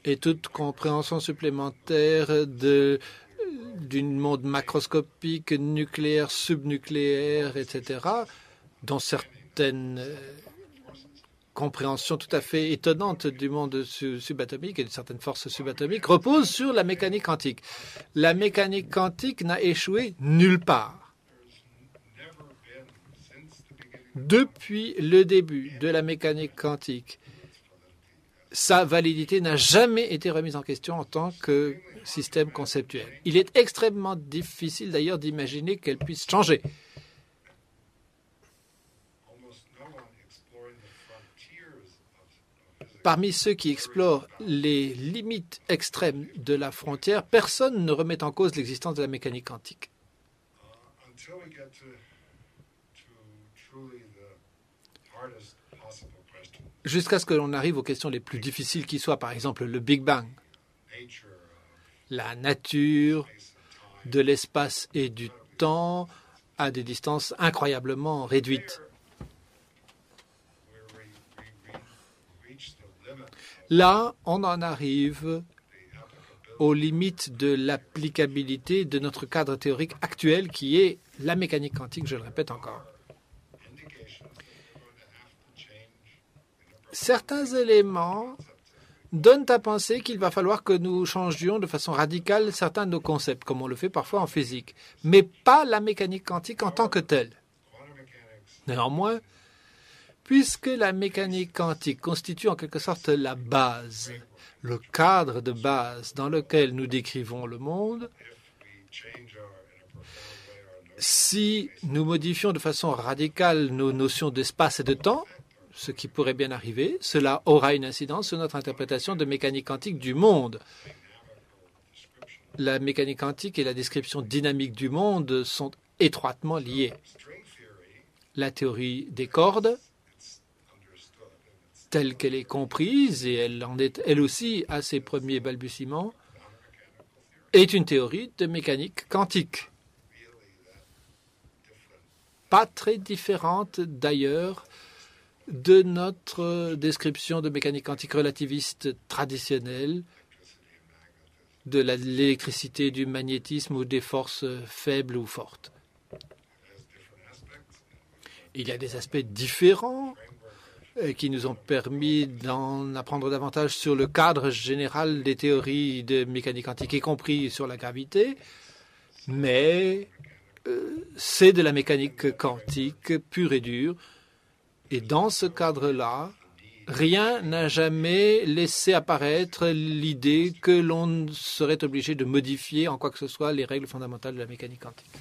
Et toute compréhension supplémentaire d'une monde macroscopique, nucléaire, subnucléaire, etc., dont certaines compréhensions tout à fait étonnantes du monde subatomique et de certaines forces subatomiques reposent sur la mécanique quantique. La mécanique quantique n'a échoué nulle part. Depuis le début de la mécanique quantique, sa validité n'a jamais été remise en question en tant que système conceptuel. Il est extrêmement difficile d'ailleurs d'imaginer qu'elle puisse changer. Parmi ceux qui explorent les limites extrêmes de la frontière, personne ne remet en cause l'existence de la mécanique quantique. Jusqu'à ce que l'on arrive aux questions les plus difficiles qui soient, par exemple le Big Bang, la nature de l'espace et du temps à des distances incroyablement réduites. Là, on en arrive aux limites de l'applicabilité de notre cadre théorique actuel qui est la mécanique quantique, je le répète encore. Certains éléments donnent à penser qu'il va falloir que nous changions de façon radicale certains de nos concepts, comme on le fait parfois en physique, mais pas la mécanique quantique en tant que telle. Néanmoins, puisque la mécanique quantique constitue en quelque sorte la base, le cadre de base dans lequel nous décrivons le monde, si nous modifions de façon radicale nos notions d'espace et de temps, ce qui pourrait bien arriver, cela aura une incidence sur notre interprétation de mécanique quantique du monde. La mécanique quantique et la description dynamique du monde sont étroitement liées. La théorie des cordes, telle qu'elle est comprise, et elle en est elle aussi à ses premiers balbutiements, est une théorie de mécanique quantique. Pas très différente d'ailleurs de notre description de mécanique quantique relativiste traditionnelle, de l'électricité, du magnétisme ou des forces faibles ou fortes. Il y a des aspects différents et qui nous ont permis d'en apprendre davantage sur le cadre général des théories de mécanique quantique, y compris sur la gravité. Mais c'est de la mécanique quantique pure et dure. Et dans ce cadre-là, rien n'a jamais laissé apparaître l'idée que l'on serait obligé de modifier en quoi que ce soit les règles fondamentales de la mécanique quantique.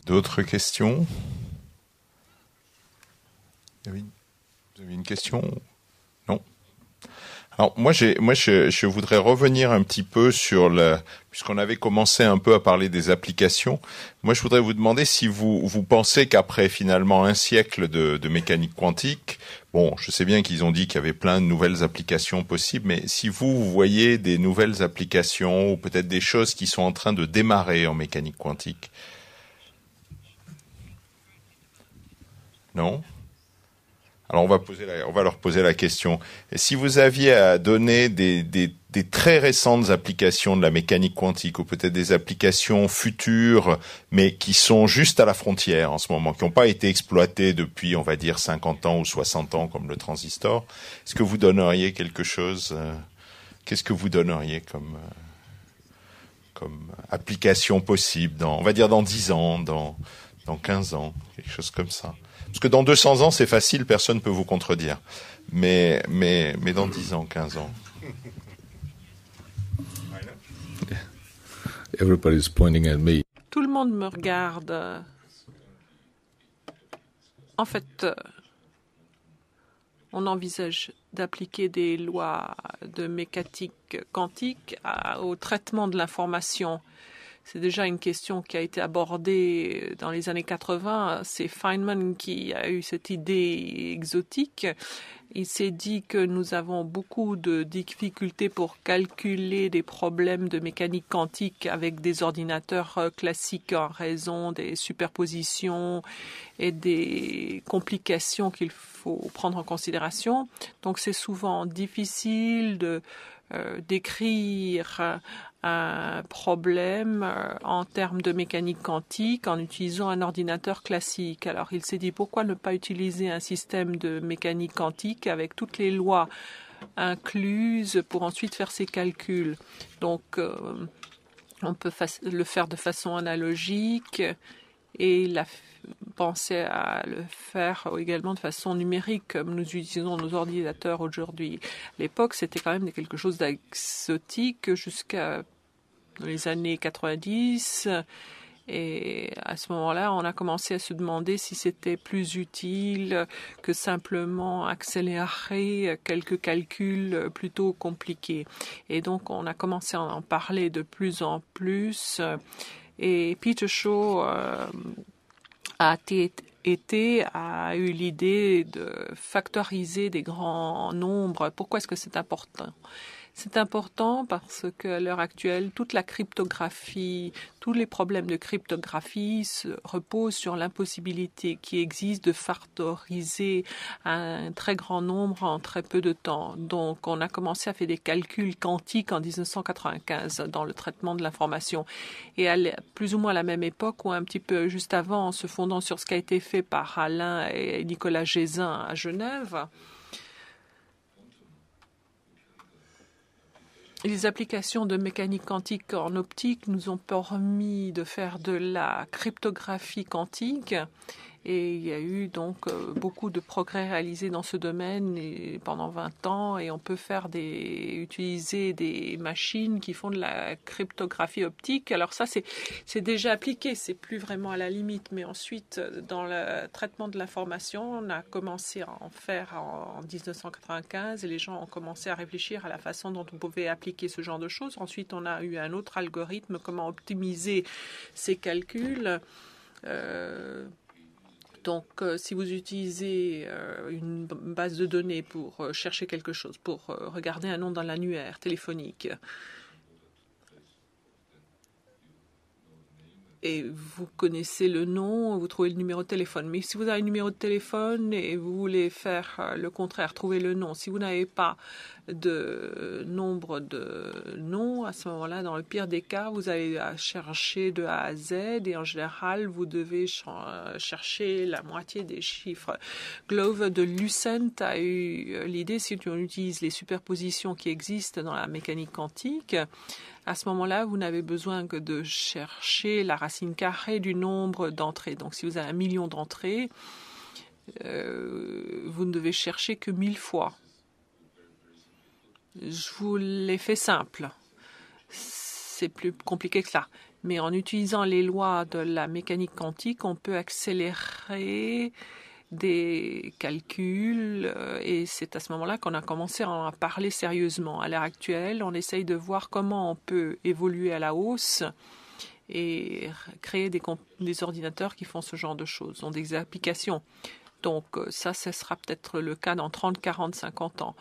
D'autres questions? Vous avez une question? Non? Alors moi, je voudrais revenir un petit peu sur puisqu'on avait commencé un peu à parler des applications. Moi, je voudrais vous demander si vous pensez qu'après finalement un siècle de mécanique quantique, bon, je sais bien qu'ils ont dit qu'il y avait plein de nouvelles applications possibles, mais si vous voyez des nouvelles applications ou peut-être des choses qui sont en train de démarrer en mécanique quantique. Non? Alors on va leur poser la question. Et si vous aviez à donner des très récentes applications de la mécanique quantique, ou peut-être des applications futures, mais qui sont juste à la frontière en ce moment, qui n'ont pas été exploitées depuis, on va dire, 50 ans ou 60 ans, comme le transistor, est-ce que vous donneriez quelque chose? Qu'est-ce que vous donneriez comme application possible on va dire dans 10 ans, dans 15 ans, quelque chose comme ça? Parce que dans 200 ans, c'est facile, personne ne peut vous contredire. Mais dans 10 ans, 15 ans. Everybody's pointing at me. Tout le monde me regarde. En fait, on envisage d'appliquer des lois de mécanique quantique au traitement de l'information. C'est déjà une question qui a été abordée dans les années 80. C'est Feynman qui a eu cette idée exotique. Il s'est dit que nous avons beaucoup de difficultés pour calculer des problèmes de mécanique quantique avec des ordinateurs classiques en raison des superpositions et des complications qu'il faut prendre en considération. Donc c'est souvent difficile d'écrire un problème en termes de mécanique quantique en utilisant un ordinateur classique. Alors il s'est dit pourquoi ne pas utiliser un système de mécanique quantique avec toutes les lois incluses pour ensuite faire ses calculs. Donc on peut le faire de façon analogique et penser à le faire également de façon numérique, comme nous utilisons nos ordinateurs aujourd'hui. À l'époque, c'était quand même quelque chose d'exotique jusqu'à les années 90. Et à ce moment-là, on a commencé à se demander si c'était plus utile que simplement accélérer quelques calculs plutôt compliqués. Et donc, on a commencé à en parler de plus en plus. Et Peter Shaw a eu l'idée de factoriser des grands nombres. Pourquoi est-ce que c'est important? C'est important parce qu'à l'heure actuelle, toute la cryptographie, tous les problèmes de cryptographie reposent sur l'impossibilité qui existe de factoriser un très grand nombre en très peu de temps. Donc, on a commencé à faire des calculs quantiques en 1995 dans le traitement de l'information. Et plus ou moins à la même époque, ou un petit peu juste avant, en se fondant sur ce qui a été fait par Alain et Nicolas Gézin à Genève, les applications de mécanique quantique en optique nous ont permis de faire de la cryptographie quantique. Et il y a eu donc beaucoup de progrès réalisés dans ce domaine pendant 20 ans. Et on peut utiliser des machines qui font de la cryptographie optique. Alors ça, c'est déjà appliqué, c'est plus vraiment à la limite. Mais ensuite, dans le traitement de l'information, on a commencé à en faire en 1995. Et les gens ont commencé à réfléchir à la façon dont on pouvait appliquer ce genre de choses. Ensuite, on a eu un autre algorithme, comment optimiser ces calculs. Donc, si vous utilisez une base de données pour chercher quelque chose, pour regarder un nom dans l'annuaire téléphonique, et vous connaissez le nom, vous trouvez le numéro de téléphone. Mais si vous avez un numéro de téléphone et vous voulez faire le contraire, trouver le nom, si vous n'avez pas de nombre de noms, à ce moment-là, dans le pire des cas, vous allez chercher de A à Z et en général, vous devez chercher la moitié des chiffres. Glover de Lucent a eu l'idée, si on utilise les superpositions qui existent dans la mécanique quantique, à ce moment-là, vous n'avez besoin que de chercher la racine carrée du nombre d'entrées. Donc, si vous avez 1 million d'entrées, vous ne devez chercher que 1000 fois. Je vous l'ai fait simple. C'est plus compliqué que ça. Mais en utilisant les lois de la mécanique quantique, on peut accélérer des calculs et c'est à ce moment-là qu'on a commencé à en parler sérieusement. À l'heure actuelle, on essaye de voir comment on peut évoluer à la hausse et créer des ordinateurs qui font ce genre de choses, ont des applications. Donc ça, ce sera peut-être le cas dans 30, 40, 50 ans.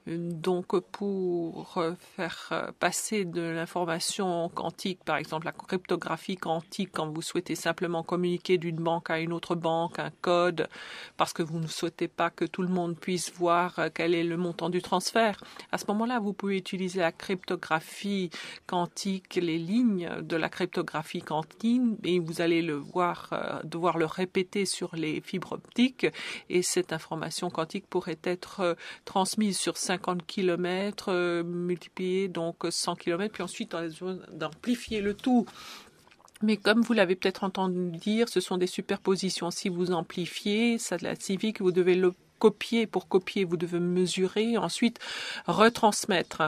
Donc, pour faire passer de l'information quantique, par exemple la cryptographie quantique, quand vous souhaitez simplement communiquer d'une banque à une autre banque, un code, parce que vous ne souhaitez pas que tout le monde puisse voir quel est le montant du transfert, à ce moment-là, vous pouvez utiliser la cryptographie quantique, les lignes de la cryptographie quantique, et vous allez devoir le répéter sur les fibres optiques, et cette information quantique pourrait être transmise sur 50 km multiplié donc 100 km, puis ensuite on a besoin d'amplifier le tout. Mais comme vous l'avez peut-être entendu dire, ce sont des superpositions. Si vous amplifiez, ça signifie que vous devez le copier. Pour copier, vous devez mesurer, ensuite retransmettre.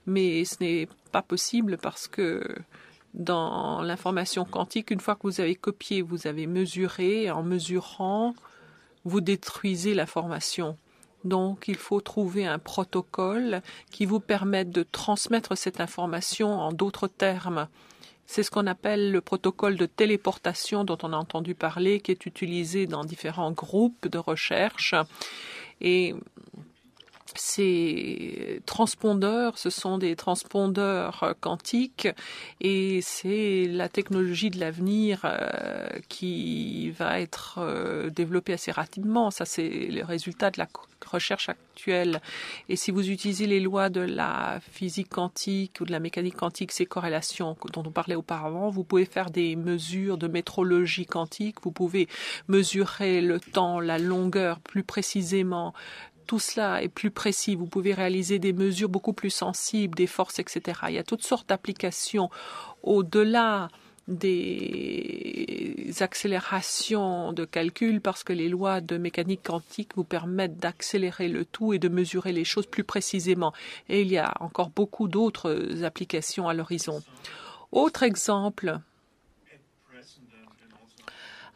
Mais ce n'est pas possible parce que dans l'information quantique, une fois que vous avez copié, vous avez mesuré, et en mesurant, vous détruisez l'information. Donc, il faut trouver un protocole qui vous permette de transmettre cette information en d'autres termes. C'est ce qu'on appelle le protocole de téléportation dont on a entendu parler, qui est utilisé dans différents groupes de recherche. Et ces transpondeurs, ce sont des transpondeurs quantiques et c'est la technologie de l'avenir qui va être développée assez rapidement. Ça, c'est le résultat de la recherche actuelle. Et si vous utilisez les lois de la physique quantique ou de la mécanique quantique, ces corrélations dont on parlait auparavant, vous pouvez faire des mesures de métrologie quantique, vous pouvez mesurer le temps, la longueur plus précisément. Tout cela est plus précis. Vous pouvez réaliser des mesures beaucoup plus sensibles, des forces, etc. Il y a toutes sortes d'applications au-delà des accélérations de calcul parce que les lois de mécanique quantique vous permettent d'accélérer le tout et de mesurer les choses plus précisément. Et il y a encore beaucoup d'autres applications à l'horizon. Autre exemple,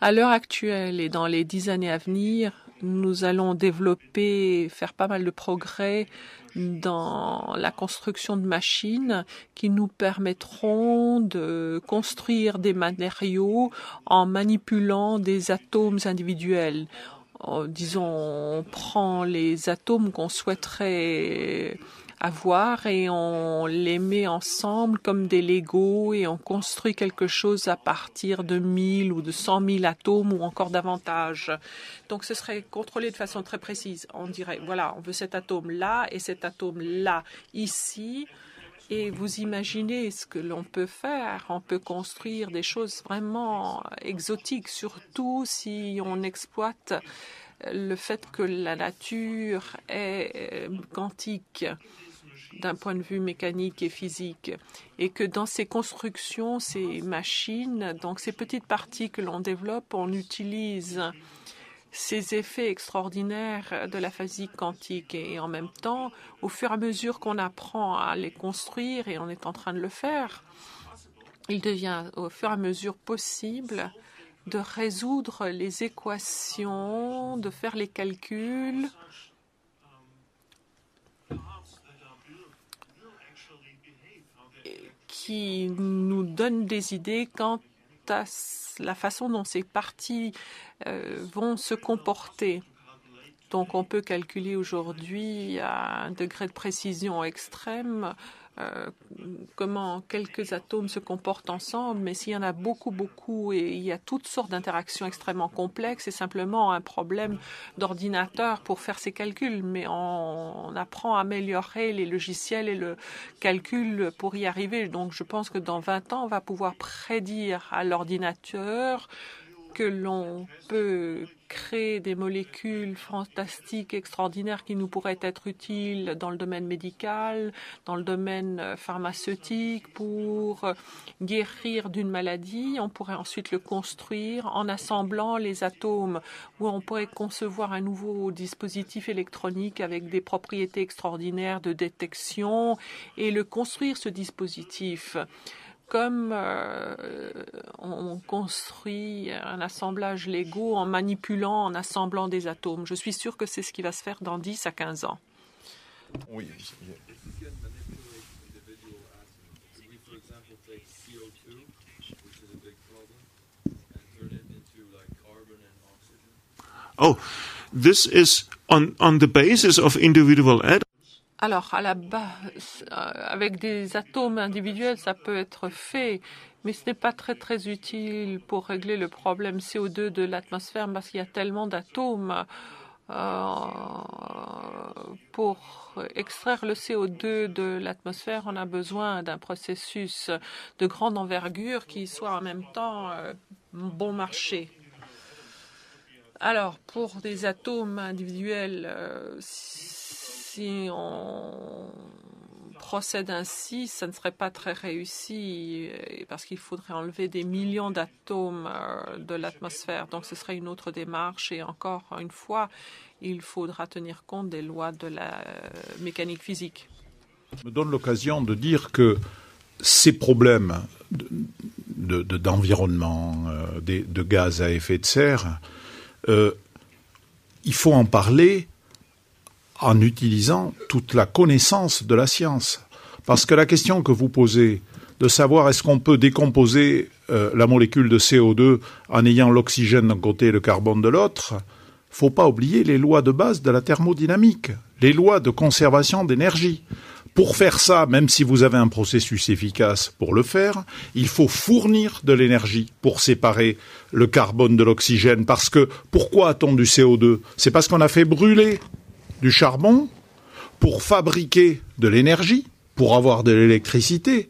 à l'heure actuelle et dans les 10 années à venir, nous allons faire pas mal de progrès dans la construction de machines qui nous permettront de construire des matériaux en manipulant des atomes individuels. Disons, on prend les atomes qu'on souhaiterait avoir et on les met ensemble comme des Legos et on construit quelque chose à partir de 1000 ou de 100 000 atomes ou encore davantage. Donc ce serait contrôlé de façon très précise. On dirait, voilà, on veut cet atome-là et cet atome-là ici. Et vous imaginez ce que l'on peut faire. On peut construire des choses vraiment exotiques, surtout si on exploite le fait que la nature est quantique d'un point de vue mécanique et physique, et que dans ces constructions, ces machines, donc ces petites parties que l'on développe, on utilise ces effets extraordinaires de la physique quantique. Et en même temps, au fur et à mesure qu'on apprend à les construire, et on est en train de le faire, il devient au fur et à mesure possible de résoudre les équations, de faire les calculs qui nous donnent des idées quant à la façon dont ces parties vont se comporter. Donc on peut calculer aujourd'hui à un degré de précision extrême comment quelques atomes se comportent ensemble, mais s'il y en a beaucoup, et il y a toutes sortes d'interactions extrêmement complexes, c'est simplement un problème d'ordinateur pour faire ces calculs, mais on apprend à améliorer les logiciels et le calcul pour y arriver. Donc je pense que dans 20 ans, on va pouvoir prédire à l'ordinateur que l'on peut créer des molécules fantastiques, extraordinaires qui nous pourraient être utiles dans le domaine médical, dans le domaine pharmaceutique, pour guérir d'une maladie. On pourrait ensuite le construire en assemblant les atomes, ou on pourrait concevoir un nouveau dispositif électronique avec des propriétés extraordinaires de détection et le construire, ce dispositif. Comme on construit un assemblage Lego en manipulant, en assemblant des atomes. Je suis sûre que c'est ce qui va se faire dans 10 à 15 ans. Oui. Oh, this is on the basis of individual atoms. Alors, à la base, avec des atomes individuels, ça peut être fait, mais ce n'est pas très utile pour régler le problème CO2 de l'atmosphère parce qu'il y a tellement d'atomes. Pour extraire le CO2 de l'atmosphère, on a besoin d'un processus de grande envergure qui soit en même temps bon marché. Alors, pour des atomes individuels, si on procède ainsi, ça ne serait pas très réussi parce qu'il faudrait enlever des millions d'atomes de l'atmosphère. Donc, ce serait une autre démarche. Et encore une fois, il faudra tenir compte des lois de la mécanique physique. Ça me donne l'occasion de dire que ces problèmes d'environnement, de gaz à effet de serre, il faut en parler en utilisant toute la connaissance de la science. Parce que la question que vous posez, de savoir est-ce qu'on peut décomposer la molécule de CO2 en ayant l'oxygène d'un côté et le carbone de l'autre, faut pas oublier les lois de base de la thermodynamique, les lois de conservation d'énergie. Pour faire ça, même si vous avez un processus efficace pour le faire, il faut fournir de l'énergie pour séparer le carbone de l'oxygène. Parce que, pourquoi a-t-on du CO2 ? C'est parce qu'on a fait brûler du charbon pour fabriquer de l'énergie, pour avoir de l'électricité.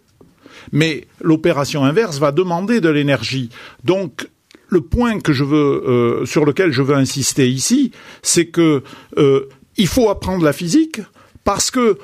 Mais l'opération inverse va demander de l'énergie. Donc, le point que sur lequel je veux insister ici, c'est que il faut apprendre la physique parce que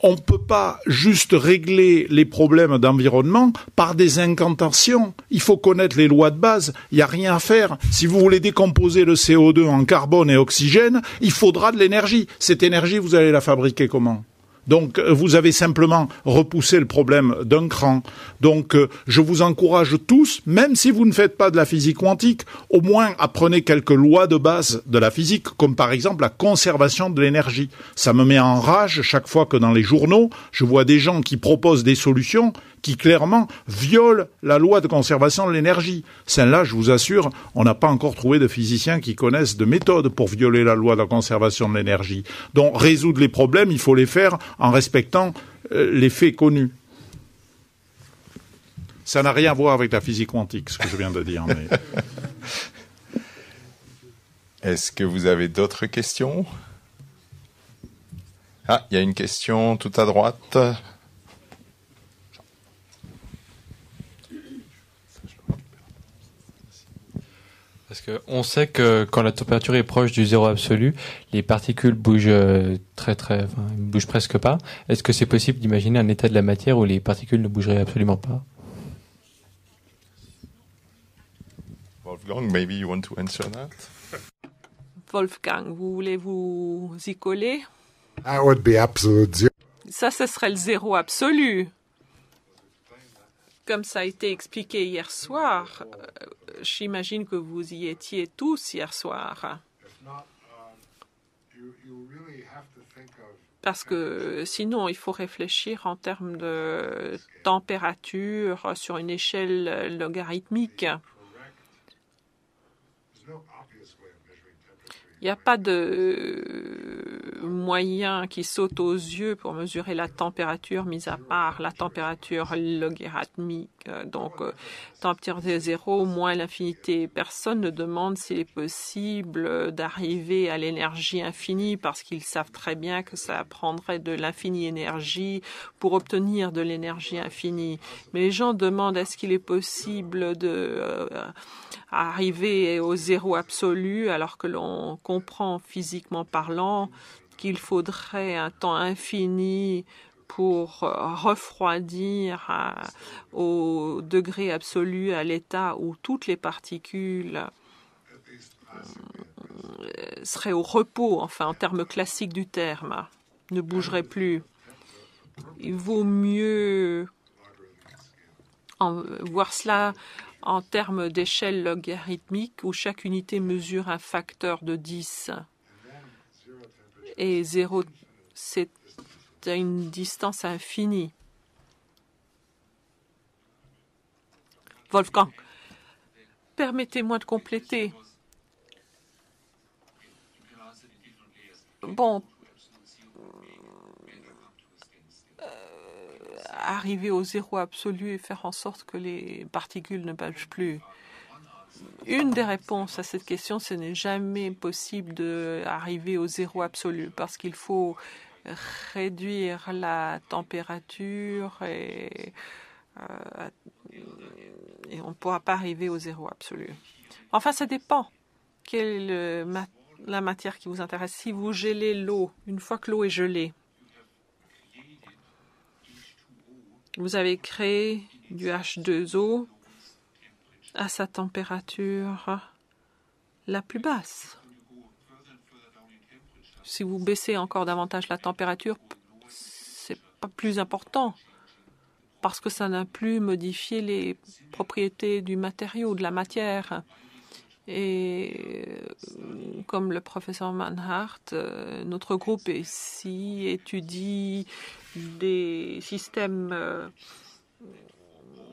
on ne peut pas juste régler les problèmes d'environnement par des incantations. Il faut connaître les lois de base. Il n'y a rien à faire. Si vous voulez décomposer le CO2 en carbone et oxygène, il faudra de l'énergie. Cette énergie, vous allez la fabriquer comment ? Donc, vous avez simplement repoussé le problème d'un cran. Donc, je vous encourage tous, même si vous ne faites pas de la physique quantique, au moins apprenez quelques lois de base de la physique, comme par exemple la conservation de l'énergie. Ça me met en rage chaque fois que dans les journaux, je vois des gens qui proposent des solutions qui clairement violent la loi de conservation de l'énergie. Celle-là, je vous assure, on n'a pas encore trouvé de physiciens qui connaissent de méthodes pour violer la loi de la conservation de l'énergie. Donc, résoudre les problèmes, il faut les faire en respectant les faits connus. Ça n'a rien à voir avec la physique quantique, ce que je viens de dire. Mais... Est-ce que vous avez d'autres questions ? Ah, il y a une question tout à droite. Parce qu'on sait que quand la température est proche du zéro absolu, les particules bougent bougent presque pas. Est-ce que c'est possible d'imaginer un état de la matière où les particules ne bougeraient absolument pas? Wolfgang, maybe you want to answer that? Wolfgang, vous voulez vous y coller? That would be absolute zero. Ça, ce serait le zéro absolu. Comme ça a été expliqué hier soir, j'imagine que vous y étiez tous hier soir. Parce que sinon, il faut réfléchir en termes de température sur une échelle logarithmique. Il n'y a pas de moyen qui saute aux yeux pour mesurer la température, mis à part la température logarithmique. Donc, température de 0 moins l'infinité. Personne ne demande s'il est possible d'arriver à l'énergie infinie parce qu'ils savent très bien que ça prendrait de l'infinie énergie pour obtenir de l'énergie infinie. Mais les gens demandent est-ce qu'il est possible de arriver au zéro absolu alors que l'on comprend physiquement parlant qu'il faudrait un temps infini pour refroidir au degré absolu, à l'état où toutes les particules seraient au repos, enfin en termes classiques du terme, ne bougeraient plus. Il vaut mieux voir cela en termes d'échelle logarithmique où chaque unité mesure un facteur de 10. Et 0, c'est à une distance infinie. Wolfgang, permettez-moi de compléter. Bon, arriver au zéro absolu et faire en sorte que les particules ne bougent plus. Une des réponses à cette question, ce n'est jamais possible d'arriver au zéro absolu parce qu'il faut réduire la température et on ne pourra pas arriver au zéro absolu. Enfin, ça dépend. Quelle est la matière qui vous intéresse? Si vous gelez l'eau, une fois que l'eau est gelée, vous avez créé du H2O à sa température la plus basse. Si vous baissez encore davantage la température, c'est pas plus important parce que ça n'a plus modifié les propriétés du matériau, de la matière. Et comme le professeur Manhart, notre groupe ici étudie des systèmes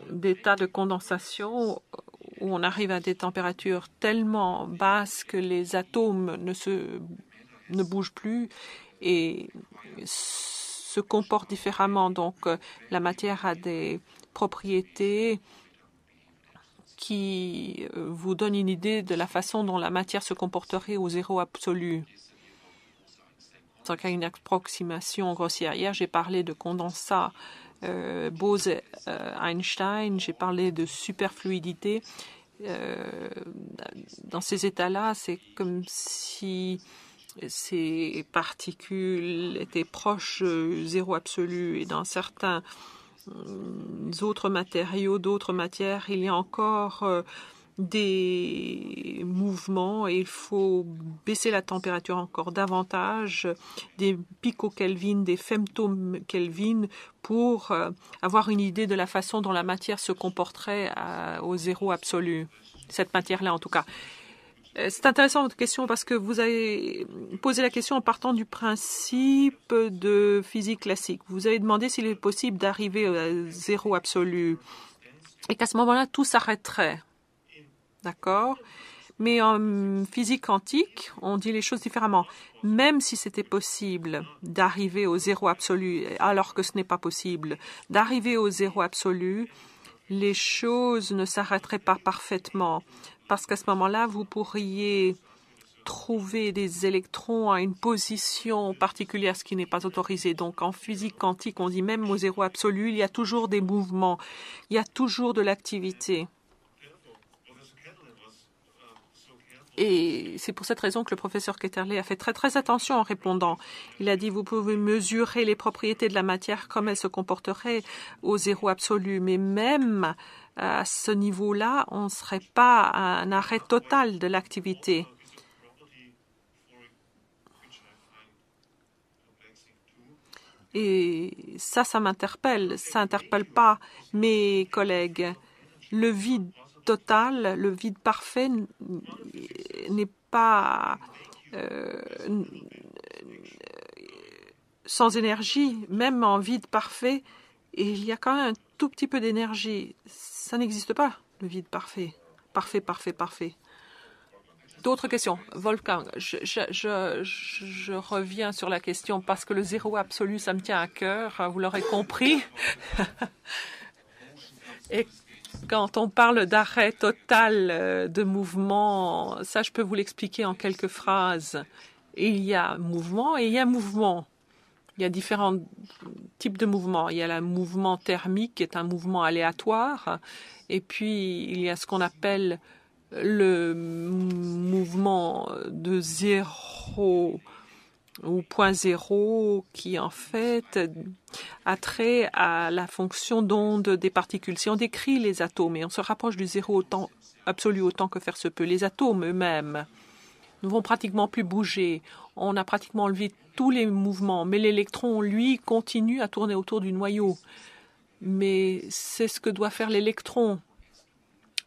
d'état de condensation où on arrive à des températures tellement basses que les atomes ne bougent plus et se comportent différemment. Donc, la matière a des propriétés qui vous donnent une idée de la façon dont la matière se comporterait au zéro absolu. Donc, il y a une approximation grossière. Hier, j'ai parlé de condensat Bose-Einstein, j'ai parlé de superfluidité. Dans ces états-là, c'est comme si ces particules étaient proches zéro absolu. Et dans certains autres matériaux, d'autres matières, il y a encore des mouvements et il faut baisser la température encore davantage, des picokelvin, des femtokelvin, pour avoir une idée de la façon dont la matière se comporterait au zéro absolu. Cette matière-là, en tout cas. C'est intéressant votre question parce que vous avez posé la question en partant du principe de physique classique. Vous avez demandé s'il est possible d'arriver à zéro absolu et qu'à ce moment-là, tout s'arrêterait. D'accord? Mais en physique quantique, on dit les choses différemment. Même si c'était possible d'arriver au zéro absolu, alors que ce n'est pas possible, d'arriver au zéro absolu, les choses ne s'arrêteraient pas parfaitement. Parce qu'à ce moment-là, vous pourriez trouver des électrons à une position particulière, ce qui n'est pas autorisé. Donc, en physique quantique, on dit même au zéro absolu, il y a toujours des mouvements, il y a toujours de l'activité. Et c'est pour cette raison que le professeur Ketterle a fait très, très attention en répondant. Il a dit, vous pouvez mesurer les propriétés de la matière comme elle se comporterait au zéro absolu. Mais même à ce niveau-là, on ne serait pas à un arrêt total de l'activité. Et ça m'interpelle. Ça n'interpelle pas mes collègues. Le vide total, le vide parfait n'est pas sans énergie. Même en vide parfait, il y a quand même un tout petit peu d'énergie. Ça n'existe pas, le vide parfait. Parfait, parfait, parfait. D'autres questions? Wolfgang, je reviens sur la question parce que le zéro absolu, ça me tient à cœur, vous l'aurez compris. Et quand on parle d'arrêt total de mouvement, ça, je peux vous l'expliquer en quelques phrases. Il y a mouvement et il y a mouvement. Il y a différents types de mouvements. Il y a le mouvement thermique, qui est un mouvement aléatoire. Et puis, il y a ce qu'on appelle le mouvement de zéro ou point zéro, qui en fait a trait à la fonction d'onde des particules. Si on décrit les atomes, et on se rapproche du zéro absolu autant que faire se peut, les atomes eux-mêmes ne vont pratiquement plus bouger. On a pratiquement enlevé tous les mouvements, mais l'électron, lui, continue à tourner autour du noyau. Mais c'est ce que doit faire l'électron.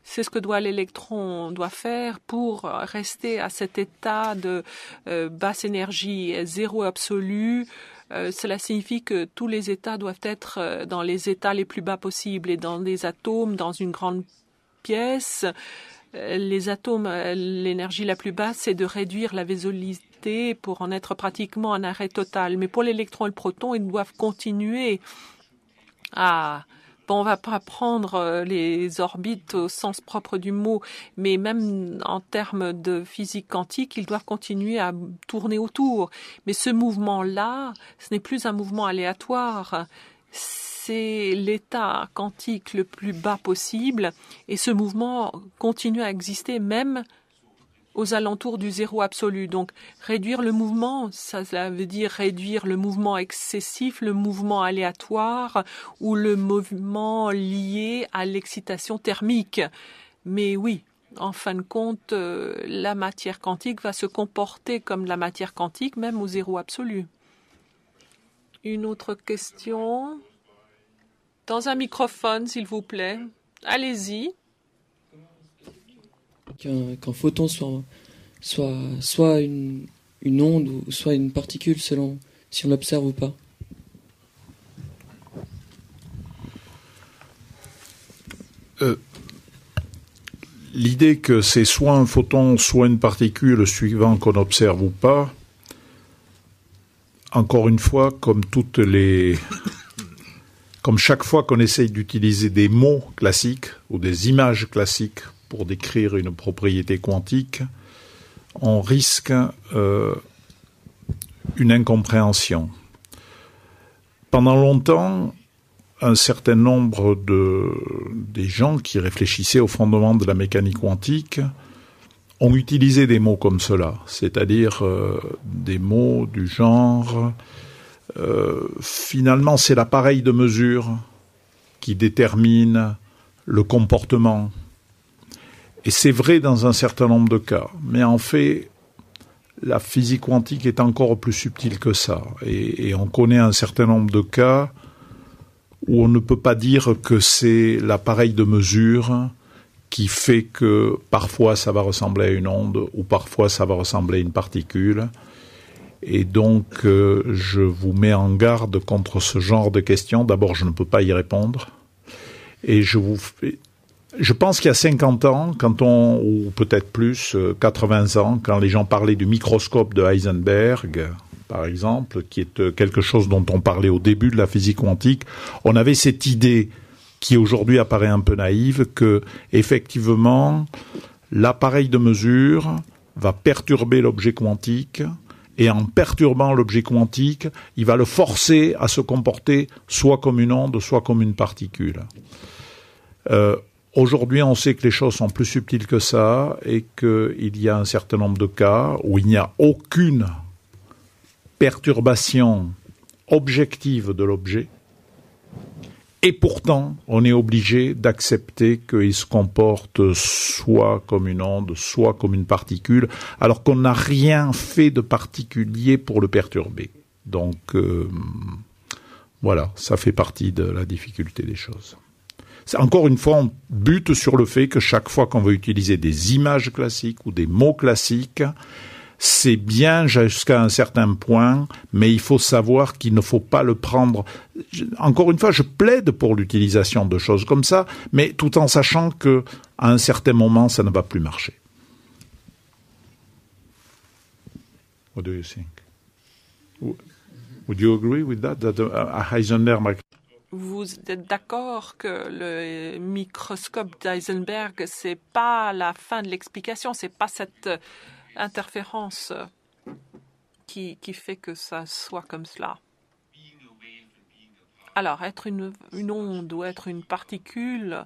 C'est ce que l'électron doit faire pour rester à cet état de basse énergie, zéro absolu. Cela signifie que tous les états doivent être dans les états les plus bas possibles. Et dans des atomes, dans une grande pièce, les atomes, l'énergie la plus basse, c'est de réduire la vésicalité pour en être pratiquement en arrêt total. Mais pour l'électron et le proton, ils doivent continuer à... Bon, on ne va pas prendre les orbites au sens propre du mot, mais même en termes de physique quantique, ils doivent continuer à tourner autour. Mais ce mouvement-là, ce n'est plus un mouvement aléatoire. C'est l'état quantique le plus bas possible et ce mouvement continue à exister même aux alentours du zéro absolu. Donc, réduire le mouvement, ça veut dire réduire le mouvement excessif, le mouvement aléatoire ou le mouvement lié à l'excitation thermique. Mais oui, en fin de compte, la matière quantique va se comporter comme la matière quantique, même au zéro absolu. Une autre question? Dans un microphone, s'il vous plaît. Allez-y. Qu'un photon soit une onde ou soit une particule selon si on l'observe ou pas. L'idée que c'est soit un photon, soit une particule suivant qu'on observe ou pas, encore une fois, comme chaque fois qu'on essaye d'utiliser des mots classiques ou des images classiques pour décrire une propriété quantique, on risque une incompréhension. Pendant longtemps, un certain nombre des gens qui réfléchissaient au fondement de la mécanique quantique ont utilisé des mots comme cela, c'est-à-dire des mots du genre finalement c'est l'appareil de mesure qui détermine le comportement. Et c'est vrai dans un certain nombre de cas, mais en fait, la physique quantique est encore plus subtile que ça. Et on connaît un certain nombre de cas où on ne peut pas dire que c'est l'appareil de mesure qui fait que parfois ça va ressembler à une onde ou parfois ça va ressembler à une particule. Et donc, je vous mets en garde contre ce genre de questions. D'abord, je ne peux pas y répondre. Et je pense qu'il y a 50 ans, ou peut-être plus, 80 ans, quand les gens parlaient du microscope de Heisenberg, par exemple, qui est quelque chose dont on parlait au début de la physique quantique, on avait cette idée qui aujourd'hui apparaît un peu naïve, que effectivement, l'appareil de mesure va perturber l'objet quantique, et en perturbant l'objet quantique, il va le forcer à se comporter soit comme une onde, soit comme une particule. Aujourd'hui, on sait que les choses sont plus subtiles que ça et qu'il y a un certain nombre de cas où il n'y a aucune perturbation objective de l'objet et pourtant, on est obligé d'accepter qu'il se comporte soit comme une onde, soit comme une particule, alors qu'on n'a rien fait de particulier pour le perturber. Donc, voilà, ça fait partie de la difficulté des choses. Encore une fois, on bute sur le fait que chaque fois qu'on veut utiliser des images classiques ou des mots classiques, c'est bien jusqu'à un certain point, mais il faut savoir qu'il ne faut pas le prendre. Encore une fois, je plaide pour l'utilisation de choses comme ça, mais tout en sachant que à un certain moment, ça ne va plus marcher. What do you think? Would you agree with that? That a Heisenberg Vous êtes d'accord que le microscope d'Heisenberg, c'est pas la fin de l'explication, c'est pas cette interférence qui fait que ça soit comme cela. Alors, être une onde ou être une particule,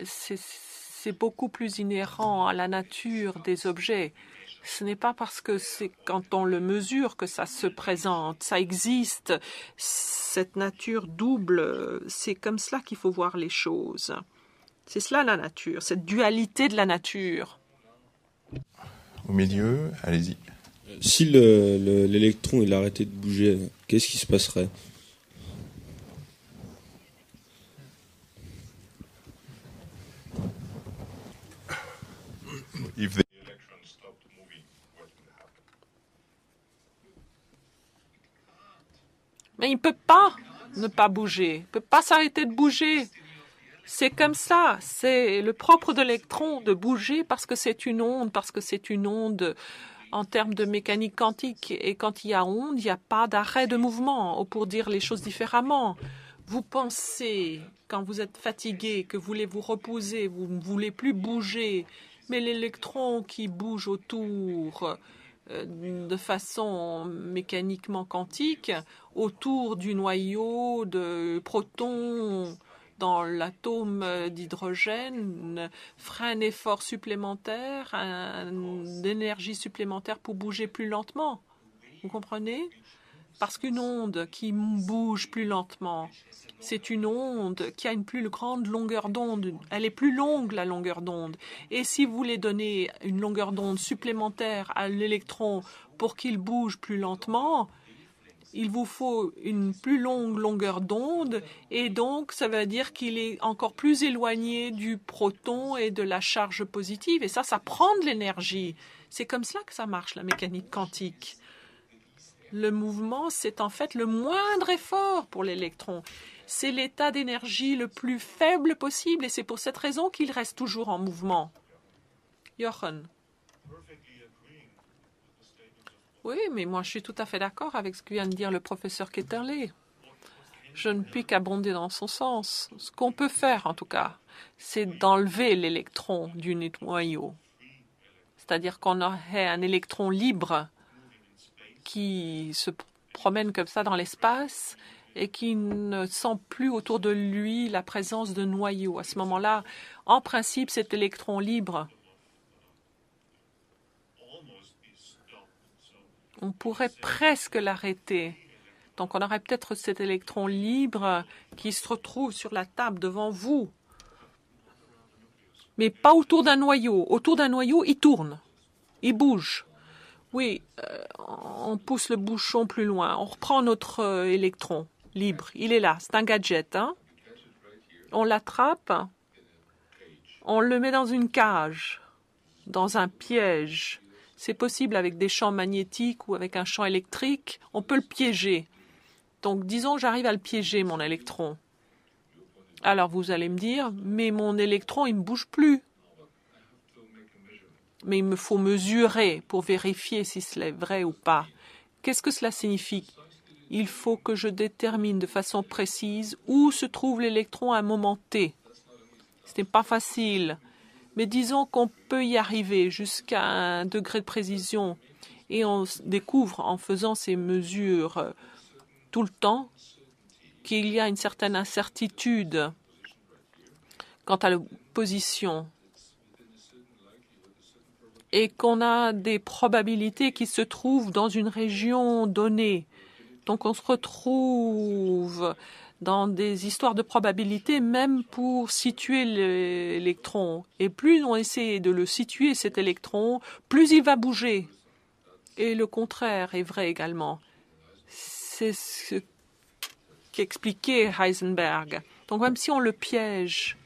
c'est beaucoup plus inhérent à la nature des objets. Ce n'est pas parce que c'est quand on le mesure que ça se présente, ça existe, cette nature double, c'est comme cela qu'il faut voir les choses. C'est cela la nature, cette dualité de la nature. Au milieu, allez-y. Si l'électron il arrêtait de bouger, qu'est-ce qui se passerait? If the electron stopped moving, what will happen? Mais il ne peut pas ne pas bouger, il ne peut pas s'arrêter de bouger. C'est comme ça, c'est le propre de l'électron de bouger parce que c'est une onde, en termes de mécanique quantique. Et quand il y a onde, il n'y a pas d'arrêt de mouvement. Ou pour dire les choses différemment, vous pensez, quand vous êtes fatigué, que vous voulez vous reposer, vous ne voulez plus bouger, mais l'électron qui bouge autour de façon mécaniquement quantique, autour du noyau de protons dans l'atome d'hydrogène, ferait un effort supplémentaire, d'énergie supplémentaire pour bouger plus lentement. Vous comprenez? Parce qu'une onde qui bouge plus lentement, c'est une onde qui a une plus grande longueur d'onde. Elle est plus longue, la longueur d'onde. Et si vous voulez donner une longueur d'onde supplémentaire à l'électron pour qu'il bouge plus lentement, il vous faut une plus longue longueur d'onde et donc ça veut dire qu'il est encore plus éloigné du proton et de la charge positive. Et ça prend de l'énergie. C'est comme ça que ça marche, la mécanique quantique. Le mouvement, c'est en fait le moindre effort pour l'électron. C'est l'état d'énergie le plus faible possible et c'est pour cette raison qu'il reste toujours en mouvement. Jochen. Oui, mais moi je suis tout à fait d'accord avec ce que vient de dire le professeur Ketterle. Je ne puis qu'abonder dans son sens. Ce qu'on peut faire, en tout cas, c'est d'enlever l'électron du noyau. C'est-à-dire qu'on aurait un électron libre qui se promène comme ça dans l'espace et qui ne sent plus autour de lui la présence de noyaux. À ce moment-là, en principe, cet électron libre, on pourrait presque l'arrêter. Donc on aurait peut-être cet électron libre qui se retrouve sur la table devant vous, mais pas autour d'un noyau. Autour d'un noyau, il tourne, il bouge. Oui, on pousse le bouchon plus loin. On reprend notre électron libre. Il est là. C'est un gadget. Hein? On l'attrape. On le met dans une cage, dans un piège. C'est possible avec des champs magnétiques ou avec un champ électrique. On peut le piéger. Donc, disons que j'arrive à le piéger, mon électron. Alors, vous allez me dire, mais mon électron, il ne bouge plus. Mais il me faut mesurer pour vérifier si cela est vrai ou pas. Qu'est-ce que cela signifie? Il faut que je détermine de façon précise où se trouve l'électron à un moment T. Ce n'est pas facile, mais disons qu'on peut y arriver jusqu'à un degré de précision et on découvre en faisant ces mesures tout le temps qu'il y a une certaine incertitude quant à la position et qu'on a des probabilités qui se trouvent dans une région donnée. Donc on se retrouve dans des histoires de probabilité même pour situer l'électron. Et plus on essaie de le situer, cet électron, plus il va bouger. Et le contraire est vrai également. C'est ce qu'expliquait Heisenberg. Donc même si on le piège,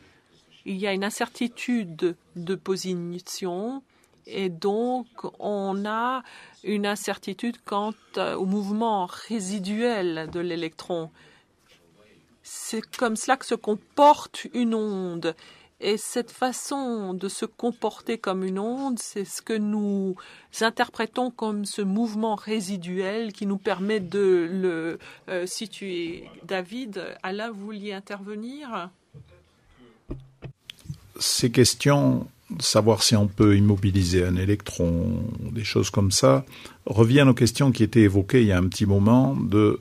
il y a une incertitude de position. Et donc, on a une incertitude quant au mouvement résiduel de l'électron. C'est comme cela que se comporte une onde. Et cette façon de se comporter comme une onde, c'est ce que nous interprétons comme ce mouvement résiduel qui nous permet de le situer. David, Alain, vous vouliez intervenir? Ces questions, savoir si on peut immobiliser un électron, des choses comme ça, reviennent aux questions qui étaient évoquées il y a un petit moment de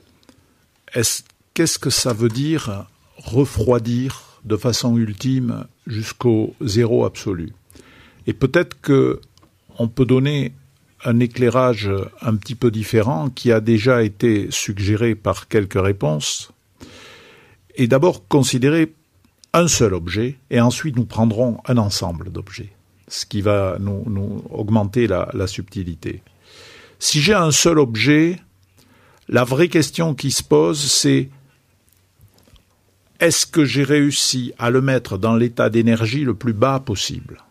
qu'est-ce que ça veut dire refroidir de façon ultime jusqu'au zéro absolu. Et peut-être que on peut donner un éclairage un petit peu différent qui a déjà été suggéré par quelques réponses. Et d'abord considérer un seul objet et ensuite nous prendrons un ensemble d'objets, ce qui va nous augmenter la subtilité. Si j'ai un seul objet, la vraie question qui se pose, c'est est-ce que j'ai réussi à le mettre dans l'état d'énergie le plus bas possible?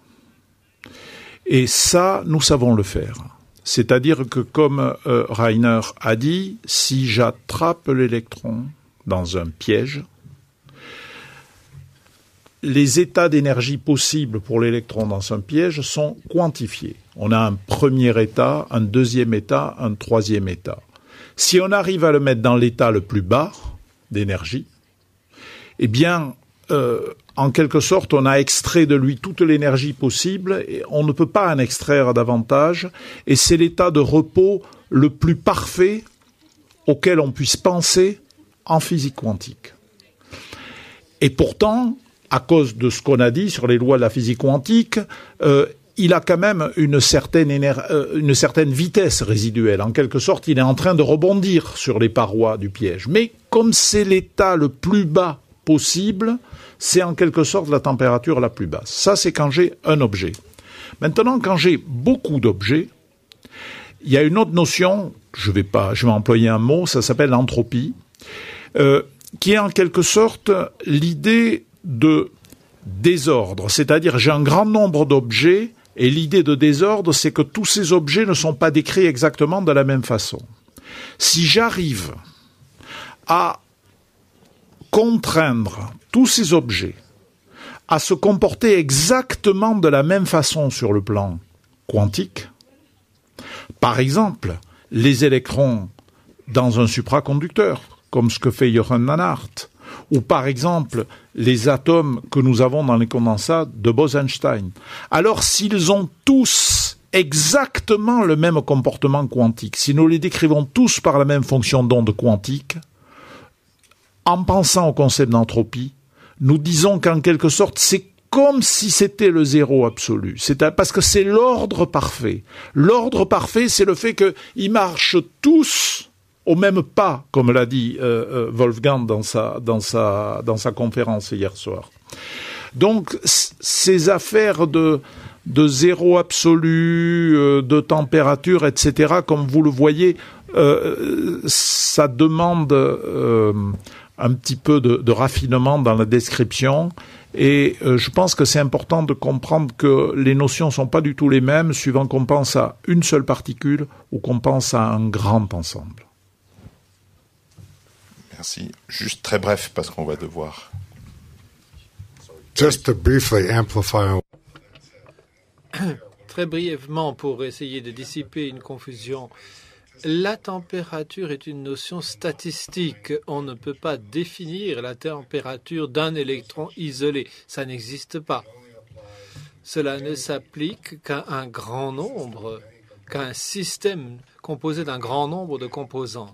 Et ça, nous savons le faire. C'est-à-dire que, comme Rainer a dit, si j'attrape l'électron dans un piège, les états d'énergie possibles pour l'électron dans un piège sont quantifiés. On a un premier état, un deuxième état, un troisième état. Si on arrive à le mettre dans l'état le plus bas d'énergie, eh bien, en quelque sorte, on a extrait de lui toute l'énergie possible et on ne peut pas en extraire davantage. Et c'est l'état de repos le plus parfait auquel on puisse penser en physique quantique. Et pourtant, à cause de ce qu'on a dit sur les lois de la physique quantique, il a quand même une certaine vitesse résiduelle. En quelque sorte, il est en train de rebondir sur les parois du piège. Mais comme c'est l'état le plus bas possible, c'est en quelque sorte la température la plus basse. Ça, c'est quand j'ai un objet. Maintenant, quand j'ai beaucoup d'objets, il y a une autre notion, je vais employer un mot, ça s'appelle l'entropie, qui est en quelque sorte l'idée de désordre. C'est-à-dire, j'ai un grand nombre d'objets, et l'idée de désordre, c'est que tous ces objets ne sont pas décrits exactement de la même façon. Si j'arrive à contraindre tous ces objets à se comporter exactement de la même façon sur le plan quantique, par exemple, les électrons dans un supraconducteur, comme ce que fait Johann Mannhardt, ou par exemple les atomes que nous avons dans les condensats de Bose-Einstein. Alors s'ils ont tous exactement le même comportement quantique, si nous les décrivons tous par la même fonction d'onde quantique, en pensant au concept d'entropie, nous disons qu'en quelque sorte, c'est comme si c'était le zéro absolu. Parce que c'est l'ordre parfait. L'ordre parfait, c'est le fait qu'ils marchent tous au même pas, comme l'a dit Wolfgang dans sa conférence hier soir. Donc, ces affaires de zéro absolu, de température, etc., comme vous le voyez, ça demande un petit peu de raffinement dans la description. Et je pense que c'est important de comprendre que les notions ne sont pas du tout les mêmes suivant qu'on pense à une seule particule ou qu'on pense à un grand ensemble. Merci. Juste très bref, parce qu'on va devoir... Just to briefly amplify. Très brièvement, pour essayer de dissiper une confusion, la température est une notion statistique. On ne peut pas définir la température d'un électron isolé. Ça n'existe pas. Cela ne s'applique qu'à un grand nombre, qu'à un système composé d'un grand nombre de composants.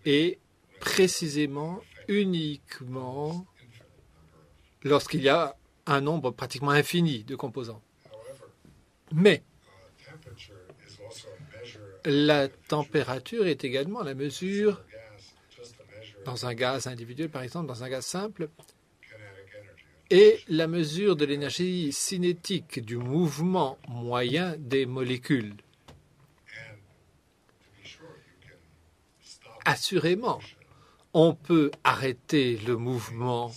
Et précisément, uniquement, lorsqu'il y a un nombre pratiquement infini de composants. Mais la température est également la mesure, dans un gaz individuel par exemple, dans un gaz simple, et la mesure de l'énergie cinétique, du mouvement moyen des molécules. Assurément, on peut arrêter le mouvement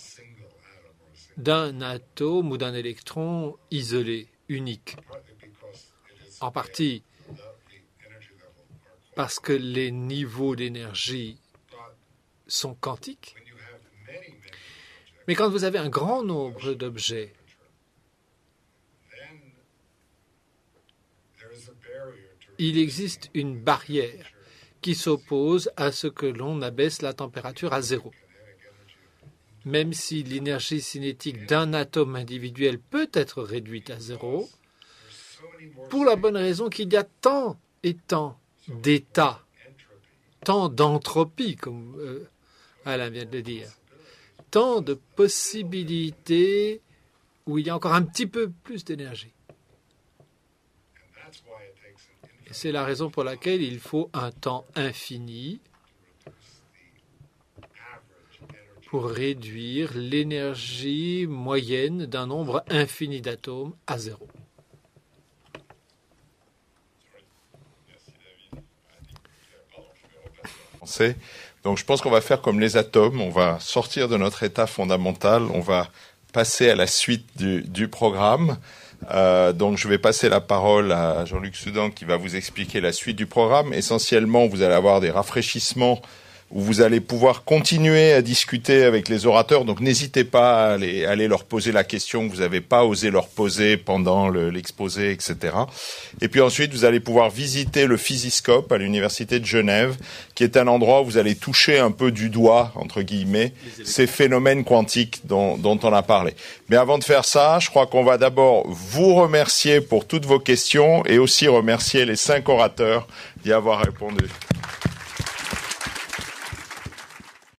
d'un atome ou d'un électron isolé, unique, en partie parce que les niveaux d'énergie sont quantiques. Mais quand vous avez un grand nombre d'objets, il existe une barrière qui s'oppose à ce que l'on abaisse la température à 0. Même si l'énergie cinétique d'un atome individuel peut être réduite à 0, pour la bonne raison qu'il y a tant et tant d'états, tant d'entropie, comme Alain vient de le dire, tant de possibilités où il y a encore un petit peu plus d'énergie. Et c'est la raison pour laquelle il faut un temps infini pour réduire l'énergie moyenne d'un nombre infini d'atomes à 0. Donc je pense qu'on va faire comme les atomes, on va sortir de notre état fondamental, on va passer à la suite du programme. Donc je vais passer la parole à Jean-Luc Soudan qui va vous expliquer la suite du programme. Essentiellement, vous allez avoir des rafraîchissements où vous allez pouvoir continuer à discuter avec les orateurs. Donc n'hésitez pas à aller leur poser la question que vous n'avez pas osé leur poser pendant l'exposé, etc. Et puis ensuite, vous allez pouvoir visiter le Physiscope à l'Université de Genève, qui est un endroit où vous allez toucher un peu du doigt, entre guillemets, ces phénomènes quantiques dont on a parlé. Mais avant de faire ça, je crois qu'on va d'abord vous remercier pour toutes vos questions et aussi remercier les 5 orateurs d'y avoir répondu.